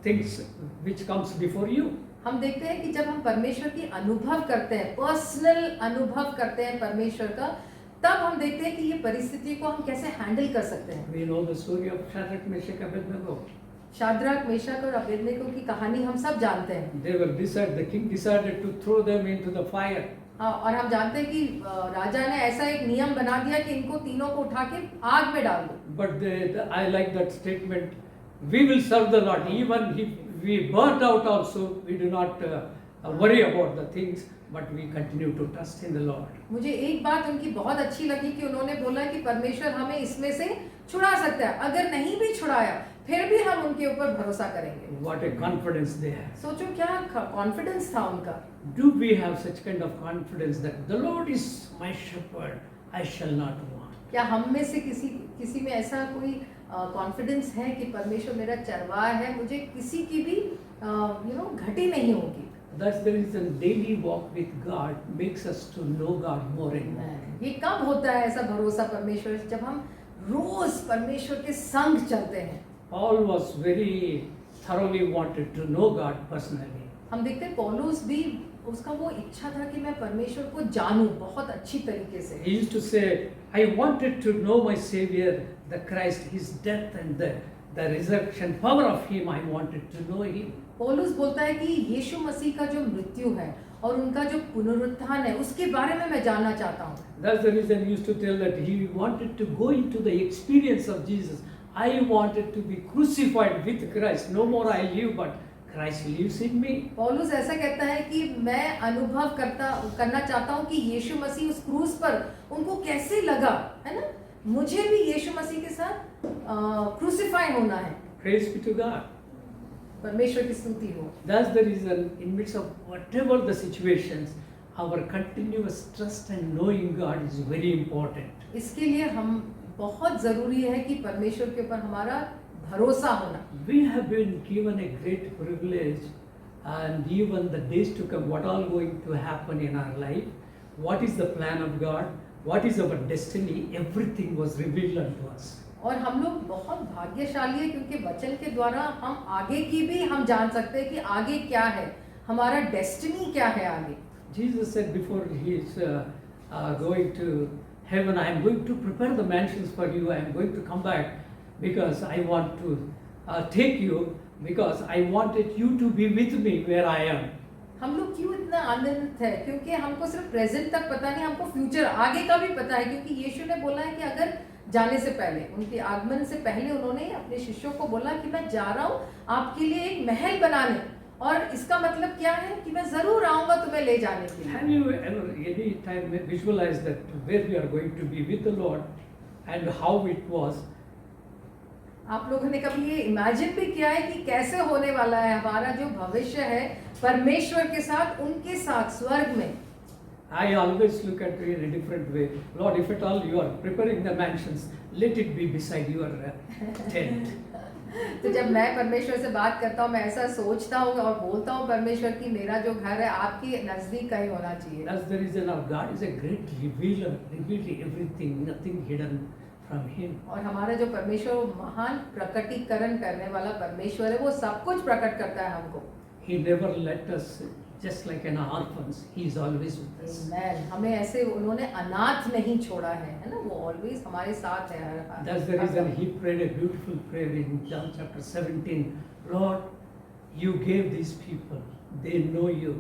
things which comes before you. हम देखते हैं कि जब हम परमेश्वर की अनुभव करते हैं, पर्सनल अनुभव करते हैं परमेश्वर का, तब हम देखते हैं कि ये परिस्थिति को हम कैसे हैंडल कर सकते हैं। We know the story of Shadrach, Meshach, Abednego. Shadrach, Meshach और अबेदनेगो की कहानी हम सब जानते हैं। They were decided, the king decided to throw them into the fire. और हम जानते हैं कि राजा ने ऐसा एक नियम बना दिया कि इनको तीनों को उठा के आग में डाल दो। But I like that statement. We will serve the Lord. Even if we burnt out also, we do not worry about the things, but we continue to trust in the Lord. मुझे एक बात उनकी बहुत अच्छी लगी कि उन्होंने बोला कि परमेश्वर हमें इसमें से छुड़ा सकता है, अगर नहीं भी छुड़ाया फिर भी हम उनके ऊपर भरोसा करेंगे। What a confidence they have. सोचो क्या कॉन्फिडेंस था उनका। Do we have such kind of confidence that the Lord is my shepherd, I shall not want? क्या हम में से किसी में ऐसा कोई कॉन्फिडेंस है कि परमेश्वर मेरा चरवाहा है, मुझे किसी की भी घटी नहीं होगी। That's the reason daily walk with God makes us to know God more and more. ये कब होता है ऐसा भरोसा परमेश्वर, जब हम रोज परमेश्वर के संग चलते हैं। Paul was very thoroughly wanted to know God personally. हम देखते हैं पौलुस भी, उसका वो इच्छा था कि मैं परमेश्वर को जानूं बहुत अच्छी तरीके से। He used to say, I wanted to know my Savior, the Christ, His death and the resurrection power of Him, I wanted to know Him. पौलुस बोलता है कि यीशु मसीह का जो मृत्यु है और उनका जो पुनरुत्थान है उसके बारे में मैं जानना चाहता हूँ। That's the reason he used to tell that he wanted to go into the experience of Jesus. I wanted to be crucified with Christ. No more I live, but Christ lives in me. पौलुस ऐसा कहता है कि मैं अनुभव करना चाहता हूँ कि यीशु मसीह उस क्रूस पर उनको कैसे लगा, है ना, मुझे भी यीशु मसीह के साथ क्रूसिफाई होना है। Praise be to God. परमेश्वर की स्तुति हो। That's the reason, in midst of whatever the situations, our continuous trust and knowing God is very important. इसके लिए हम बहुत जरूरी है कि परमेश्वर के ऊपर हमारा भरोसा होना। We have been given a great privilege, and even the days to come, what all going to happen in our life, what is the plan of God, what is our destiny, everything was revealed unto us. और हम लोग बहुत भाग्यशाली है क्योंकि वचन के द्वारा हम आगे की भी हम जान सकते हैं कि आगे क्या है, हमारा डेस्टिनी क्या है आगे। Jesus said before he is going to heaven, I am going to prepare the mansions for you, I am going to come back because I want to take you, because I wanted you to be with me where I am. हम लोग क्यों इतना आनंदित है, क्योंकि हमको सिर्फ प्रेजेंट तक पता नहीं, हमको फ्यूचर आगे का भी पता है, क्योंकि यीशु ने बोला है कि अगर जाने से पहले, उनके आगमन से पहले उन्होंने अपने शिष्यों को बोला कि मैं जा रहा हूँ आपके लिए एक महल बनाने, और इसका मतलब क्या है कि मैं जरूर आऊंगा तुम्हें ले जाने के लिए। Have you ever any time visualized that where we are going to be with the Lord and how it was? आप लोगों ने कभी ये इमेजिन भी किया है कि कैसे होने वाला है हमारा जो भविष्य है परमेश्वर के साथ, उनके साथ स्वर्ग में? I always look at it in a different way. Lord, if at all you are preparing the mansions, let it be beside your tent. तो जब मैं परमेश्वर से बात करता हूँ, मैं ऐसा सोचता हूँ और बोलता हूँ परमेश्वर की मेरा जो घर है आपके नजदीक कहीं होना चाहिए। That's the reason our God is a great revealer, revealing everything, nothing hidden from Him. और हमारा जो परमेश्वर वो महान प्रकटीकरण करने वाला परमेश्वर है, वो सब कुछ प्रकट करता है हमको। He never let us just like an orphans. He is always with us. Amen. हमें ऐसे उन्होंने अनाथ नहीं छोड़ा है ना, वो ऑलवेज हमारे साथ है हर That's the reason he prayed a beautiful prayer in John chapter 17. Lord, you gave these people. They know you.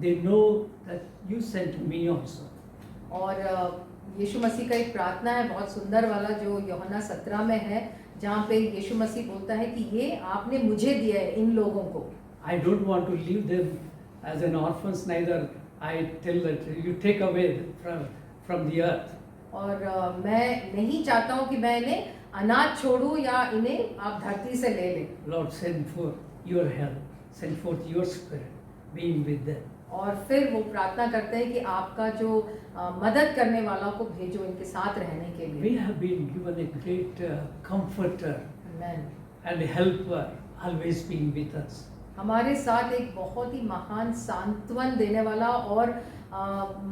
They know that you sent me also. और यीशु मसीह का एक प्रार्थना है बहुत सुंदर वाला जो यूहन्ना 17 में है, जहाँ पे यीशु मसीह बोलता है कि ये आपने मुझे दिया है इन लोगों को. I don't want to leave them as an orphans, neither I tell that you take away from the earth. और मैं नहीं चाहता हूँ कि मैं इन्हें अनाथ छोड़ूं या इन्हें आप धरती से ले लें. Lord, send forth your help, send forth your spirit, being with them. और फिर वो प्रार्थना करते हैं कि आपका जो मदद करने वाला को भेजो इनके साथ रहने के We लिए. have been given a great comforter Amen. and helper, always being with us. हमारे साथ एक बहुत ही महान सांत्वन देने वाला और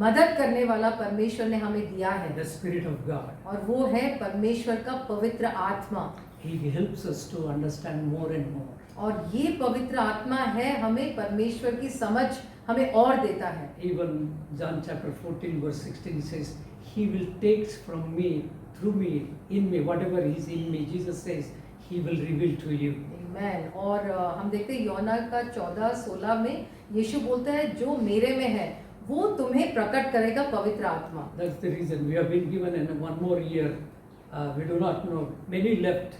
मदद करने वाला परमेश्वर ने हमें दिया है. The Spirit of God. और वो है परमेश्वर का पवित्र आत्मा. He helps us to understand more and more. और ये पवित्र आत्मा है हमें परमेश्वर की समझ हमें और देता है. Even John chapter 14 verse 16 says, He will take from me, through me, in me, whatever is in me. Jesus says, He will reveal to you. Amen. और हम देखते हैं यूहन्ना का 14-16 में यीशु बोलता है जो मेरे में है वो तुम्हें प्रकट करेगा पवित्र आत्मा. That's the reason we have been given in one more year. We do not know. Many left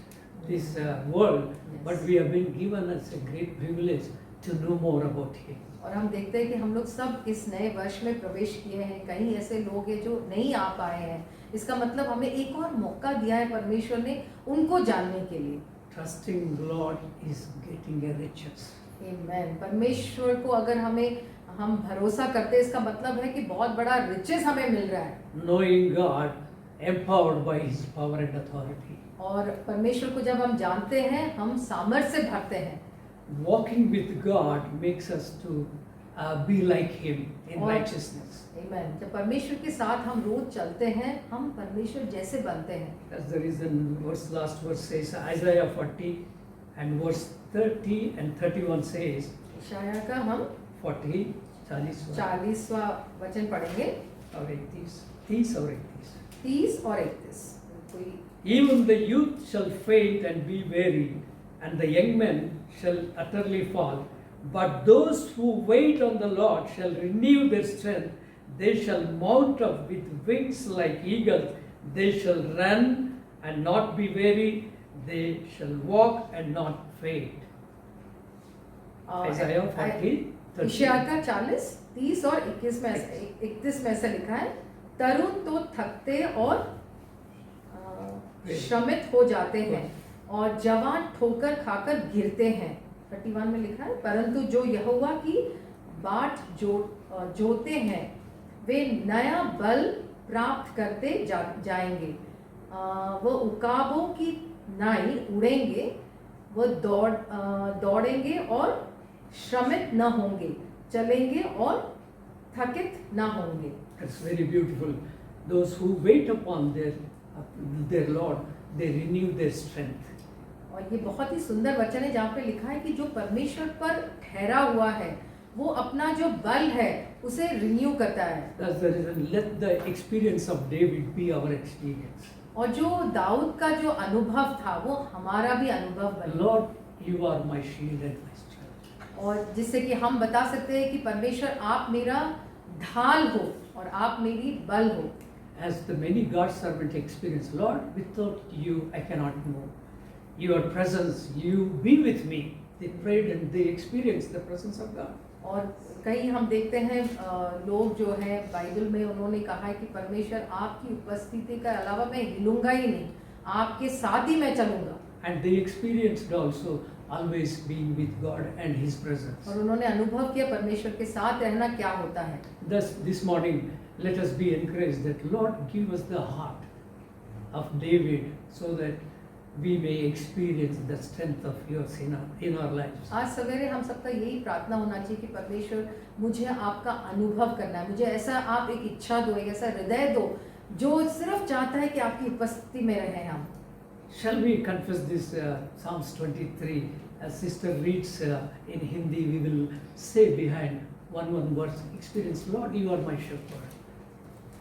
this world, Yes. but we have been given as a great privilege to know more about Him. और हम देखते हैं कि हम लोग सब इस नए वर्ष में प्रवेश किए हैं. कहीं ऐसे लोग हैं जो नहीं आ पाए हैं. इसका मतलब हमें एक और मौका दिया है परमेश्वर ने उनको जानने के लिए. Trusting Lord is getting a riches. Amen. परमेश्वर को अगर हम भरोसा करते हैं इसका मतलब है कि बहुत बड़ा रिचेस हमें मिल रहा है. Knowing God, empowered by His power and authority. और परमेश्वर को जब हम जानते हैं हम सामर्थ्य से भरते हैं. Walking with God makes us to be like Him in और- righteousness. Amen. जब परमेश्वर के साथ हम रोज चलते हैं हम परमेश्वर जैसे बनते हैं. That's the reason last verse says, Isaiah 40 and verse 30 and 31 says, इशाया का हम 40, 40 40वां वचन पढ़ेंगे. और 31, 30 और 31. 30 और 31. कोई Even the youth shall faint and be weary, and the young men shall utterly fall. But those who wait on the Lord shall renew their strength. They shall mount up with wings like eagles. They shall run and not be weary. They shall walk and not faint. Isaiah 40, 30. इशाया का 40, 30 और 21 में 31 में ऐसा लिखा है. तरुण तो थकते और श्रमित हो जाते हैं और जवान ठोकर खाकर गिरते हैं. 31 में लिखा है परंतु जो यहोवा की बाट जोते हैं वे नया बल प्राप्त करते जाएंगे. वो उकाबों की नाई उड़ेंगे. वो दौड़ेंगे और श्रमित न होंगे. चलेंगे और थकित न होंगे. That's very beautiful. Those who wait upon their Lord, they renew their strength. और ये बहुत ही सुंदर वचन है जहाँ पे लिखा है कि जो परमेश्वर पर ठहरा हुआ है वो अपना जो बल है उसे रिन्यू करता है. That's the reason. Let the experience of David be our experience. और जो दाऊद का जो अनुभव था वो हमारा भी अनुभव बने. Lord, you are my shield and my strength. और जिससे कि हम बता सकते हैं कि परमेश्वर आप मेरा ढाल हो और आप मेरी बल हो. As the many God's servant experience, Lord, without you I cannot move. Your presence, you be with me. They prayed and they experienced the presence of God. और कहीं हम देखते हैं लोग जो है बाइबल में उन्होंने कहा है कि परमेश्वर आपकी उपस्थिति के अलावा मैं हिलूंगा ही नहीं. आपके साथ ही मैं चलूंगा. And they experienced also always being with God and His presence. और उन्होंने अनुभव किया परमेश्वर के साथ रहना क्या होता है. Thus, this morning, let us be encouraged that Lord give us the heart of David so that we may experience the strength of yours in our lives. आज सवेरे हम सबका यही प्रार्थना होना चाहिए कि परमेश्वर मुझे आपका अनुभव करना है. मुझे ऐसा आप एक इच्छा दो, एक ऐसा हृदय दो जो सिर्फ चाहता है कि आपकी उपस्थिति में रहें हम. Shall we confess this Psalms 23 as sister reads in Hindi? We will say behind one verse, experience, Lord, you are my shepherd.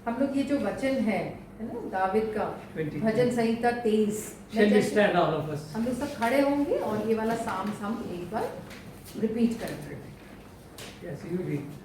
हम लोग ये जो वचन है ना दाविद का 23. भजन संहिता 23 Shall we stand all of us? हम लोग सब खड़े होंगे और ये वाला साम्स हम एक बार रिपीट करें। Yes, you read.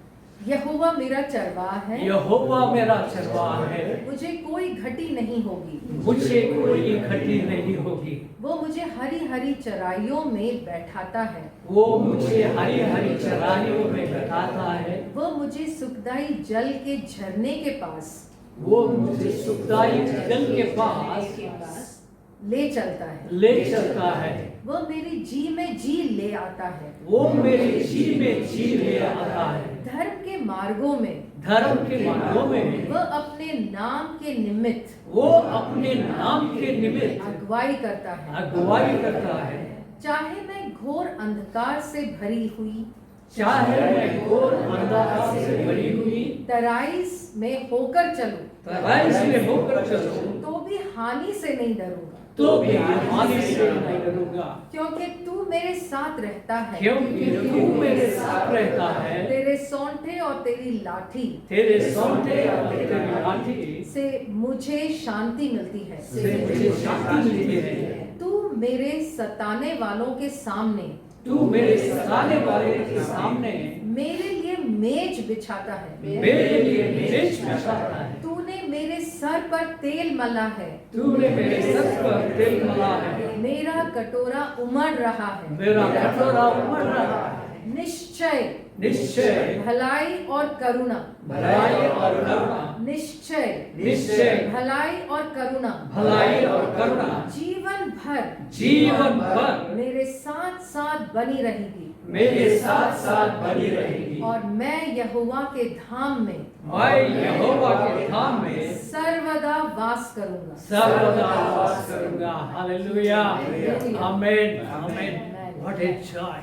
यहोवा मेरा चरवाहा है, यहोवा मेरा चरवाहा है, मुझे कोई घटी नहीं होगी। मुझे कोई घटी नहीं होगी। वो मुझे हरी हरी चराइयों में बैठाता है, वो मुझे हरी हरी चराइयों में बैठाता है। वो मुझे सुखदाई जल के झरने के पास वो मुझे सुखदाई जल के पास ले चलता है। ले चलता है। वो मेरी जी में जी ले आता है। वो मेरे जी में जी ले आता है। धर्म के मार्गों में धर्म के मार्गों में वह अपने नाम के निमित्त वो अपने नाम के निमित्त अगुवाई करता है। अगुवाई करता है। चाहे मैं घोर अंधकार से भरी हुई चाहे मैं घोर अंधकार से भरी हुई तराई में होकर चलूं, तराई में होकर चलूं, तो भी हानि से नहीं डरूंगा, तो भी हानि से नहीं डरूंगा, क्योंकि तू मेरे साथ रहता है। क्योंकि तू मेरे साथ रहता है। तेरे सौंठे और तेरी लाठी तेरे सौंठे और तेरी लाठी से मुझे शांति मिलती है। से मुझे शांति मिलती है। तू मेरे सताने वालों के सामने तू मेरे सताने वाले के सामने मेरे लिए मेज बिछाता है। मेरे लिए मेज बिछाता है। तूने मेरे सर पर तेल मला है। तूने मेरे सर पर तेल मला है। मेरा कटोरा उमड़ रहा है। मेरा कटोरा उमड़ रहा है। निश्चय निश्चय भलाई और करुणा, भलाई और करुणा, निश्चय निश्चय भलाई और करुणा, भलाई और करुणा जीवन भर जीवन भर मेरे साथ साथ बनी रहेगी। मेरे साथ साथ बनी रहेगी। और मैं यहोवा के धाम में मैं यहोवा के धाम में सर्वदा वास करूंगा। सर्वदा वास करूंगा। हालेलुया, आमीन, आमीन। What a joy,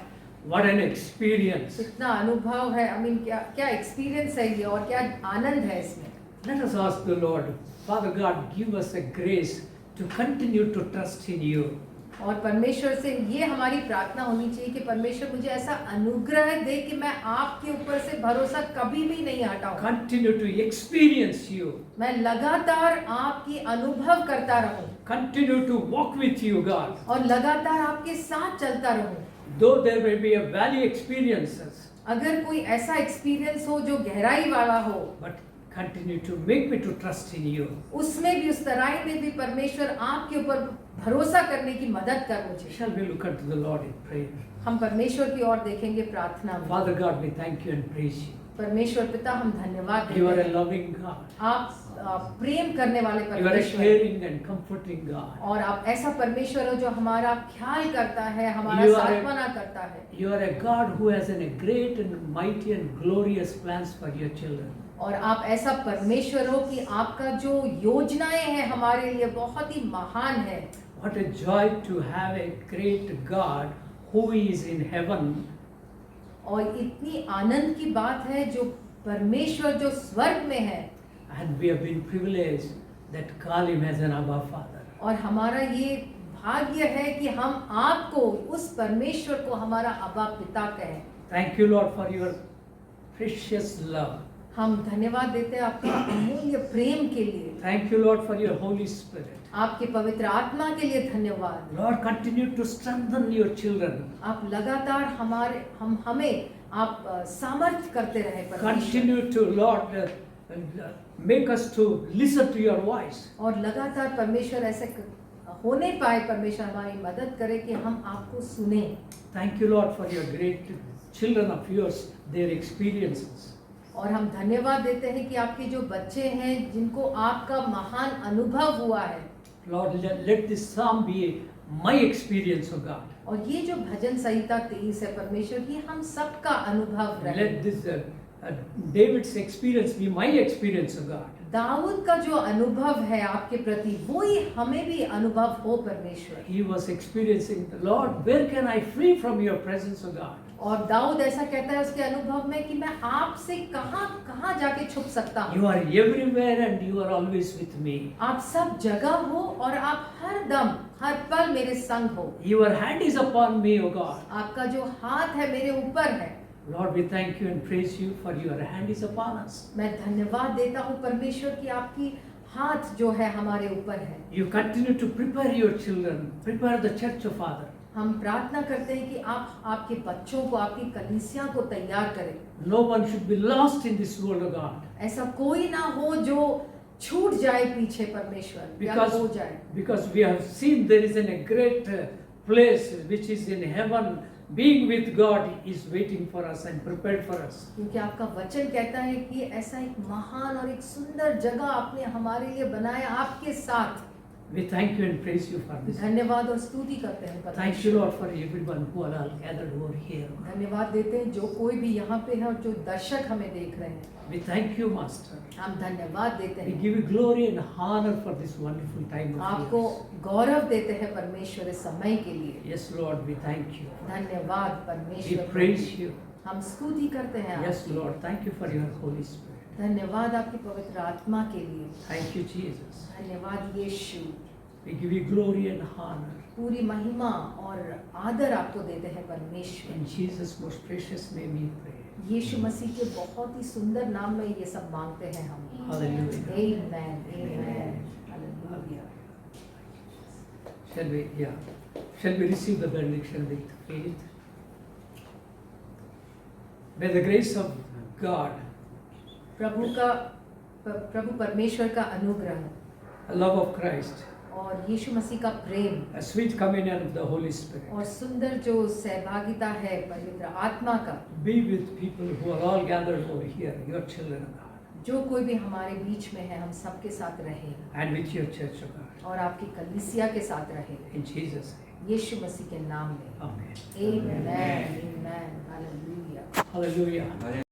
what an experience. कितना अनुभव है, I mean, क्या एक्सपीरियंस है ये और क्या आनंद है इसमें। Let us ask the Lord, Father God, give us a grace to continue to trust in you. और परमेश्वर से ये हमारी प्रार्थना होनी चाहिए कि परमेश्वर मुझे ऐसा अनुग्रह दे कि मैं आपके ऊपर से भरोसा कभी भी नहीं हटाऊं। Continue to experience you. मैं लगातार आपकी अनुभव करता रहूं Continue to walk with you, God. और लगातार आपके साथ चलता रहूं। Though there may be a valley experiences, अगर कोई ऐसा एक्सपीरियंस हो जो गहराई वाला हो, but continue to make me to trust in you. उसमें भी, उस तराई में भी परमेश्वर आपके ऊपर भरोसा करने की मदद कर मुझे। Shall we look unto the Lord in prayer? हम परमेश्वर की ओर देखेंगे प्रार्थना में। Father God, we thank you and praise you. परमेश्वर पिता, हम धन्यवाद You are देते a हैं। loving God. आप प्रेम करने वाले You are a परमेश्वर, caring and comforting God. और आप ऐसा परमेश्वर हो जो हमारा ख्याल करता है, हमारा You are a- सांत्वना करता है। You are a God who has a great and mighty and glorious plans for your children. और आप ऐसा परमेश्वर हो कि आपका जो योजनाएं हैं हमारे लिए बहुत ही महान है। What a joy to have a great God who is in heaven, और इतनी आनंद की बात है जो परमेश्वर जो स्वर्ग में है, and we have been privileged that call him as an Abba Father. और हमारा ये भाग्य है कि हम आपको, उस परमेश्वर को हमारा अब्बा पिता कहें। Thank you, Lord, for your precious love. हम धन्यवाद देते हैं आपके अमूल्य प्रेम के लिए। Thank you, Lord, for your Holy Spirit. आपके पवित्र आत्मा के लिए धन्यवाद। Lord, continue to strengthen your children. आप लगातार हमें आप सामर्थ्य करते रहे परमेश्वर, Continue to, Lord, make us to listen to your voice. और लगातार परमेश्वर ऐसे होने पाए, परमेश्वर हमारी मदद करे कि हम आपको सुने। Thank you, Lord, for your great children of yours, their experiences. और हम धन्यवाद देते हैं कि आपके जो बच्चे हैं जिनको आपका महान अनुभव हुआ है, Lord, let this psalm be my experience, O God. और ये जो भजन संहिता 23 है परमेश्वर की, हम सबका अनुभव रहे। Let this David's experience be my experience, O God. Dawood का जो अनुभव है आपके प्रति, वो ही हमें भी अनुभव हो परमेश्वर। He was experiencing, Lord, where can I flee from your presence, O God? और दाऊद ऐसा कहता है उसके अनुभव में कि मैं आपसे कहाँ जाके छुप सकता हूँ। You are everywhere and you are always with me. आप सब जगह हो और आप हर दम हर पल मेरे संग हो। Your hand is upon me, O God. आपका जो हाथ है मेरे ऊपर है। Lord, we thank you and praise you for your hand is upon us. मैं धन्यवाद देता हूँ परमेश्वर की आपकी हाथ जो है हमारे ऊपर है। You continue to prepare your children, prepare the church, O Father. हम प्रार्थना करते हैं कि आप आपके बच्चों को, आपकी कलीसिया को तैयार करें। No one should be lost in this world of God. ऐसा कोई ना हो जो छूट जाए पीछे परमेश्वर, या खो जाए। Because we have seen there is a great place which is in heaven. Being with God is waiting for us and prepared for us. क्योंकि आपका वचन कहता है कि ऐसा एक महान और एक सुंदर जगह आपने हमारे लिए बनाया आपके साथ। We thank you and praise you for this. धन्यवाद और स्तुति करते हैं Thank परमेश्वर। you, Lord, for everyone who are all gathered over here. धन्यवाद देते हैं जो कोई भी यहाँ पे है और जो दर्शक हमें देख रहे हैं। We thank you, Master. हम धन्यवाद देते We हैं, give you glory and honor for this wonderful time of आपको yours. गौरव देते हैं परमेश्वर इस समय के लिए। Yes, Lord, we thank you. धन्यवाद We परमेश्वर। praise you. हम स्तुति करते हैं Yes, आपकी। Lord, thank you for your Holy Spirit. धन्यवाद आपकी पवित्र आत्मा के लिए। Thank you, Jesus. धन्यवाद यीशु। We give you glory and honor. पूरी महिमा और आदर आपको देते हैं परमेश्वर। In Jesus' most precious name we pray. यीशु मसीह के बहुत ही सुंदर नाम में ये सब मांगते हैं हम। Hallelujah. Amen, amen, hallelujah. Shall we receive the benediction with faith? May the grace of God, प्रभु परमेश्वर का अनुग्रह the love of Christ, और यीशु मसीह का प्रेम a sweet communion of the Holy Spirit और सुंदर जो सहभागिता है पवित्र आत्मा का, be with people who are all gathered over here, your children of God, जो कोई भी हमारे बीच में है, हम सबके साथ रहे and with your church of God. और आपकी कलीसिया के साथ रहे, In Jesus' name. यीशु मसीह के नाम में। Amen. आमेन, आमेन, हालेलुया। Hallelujah.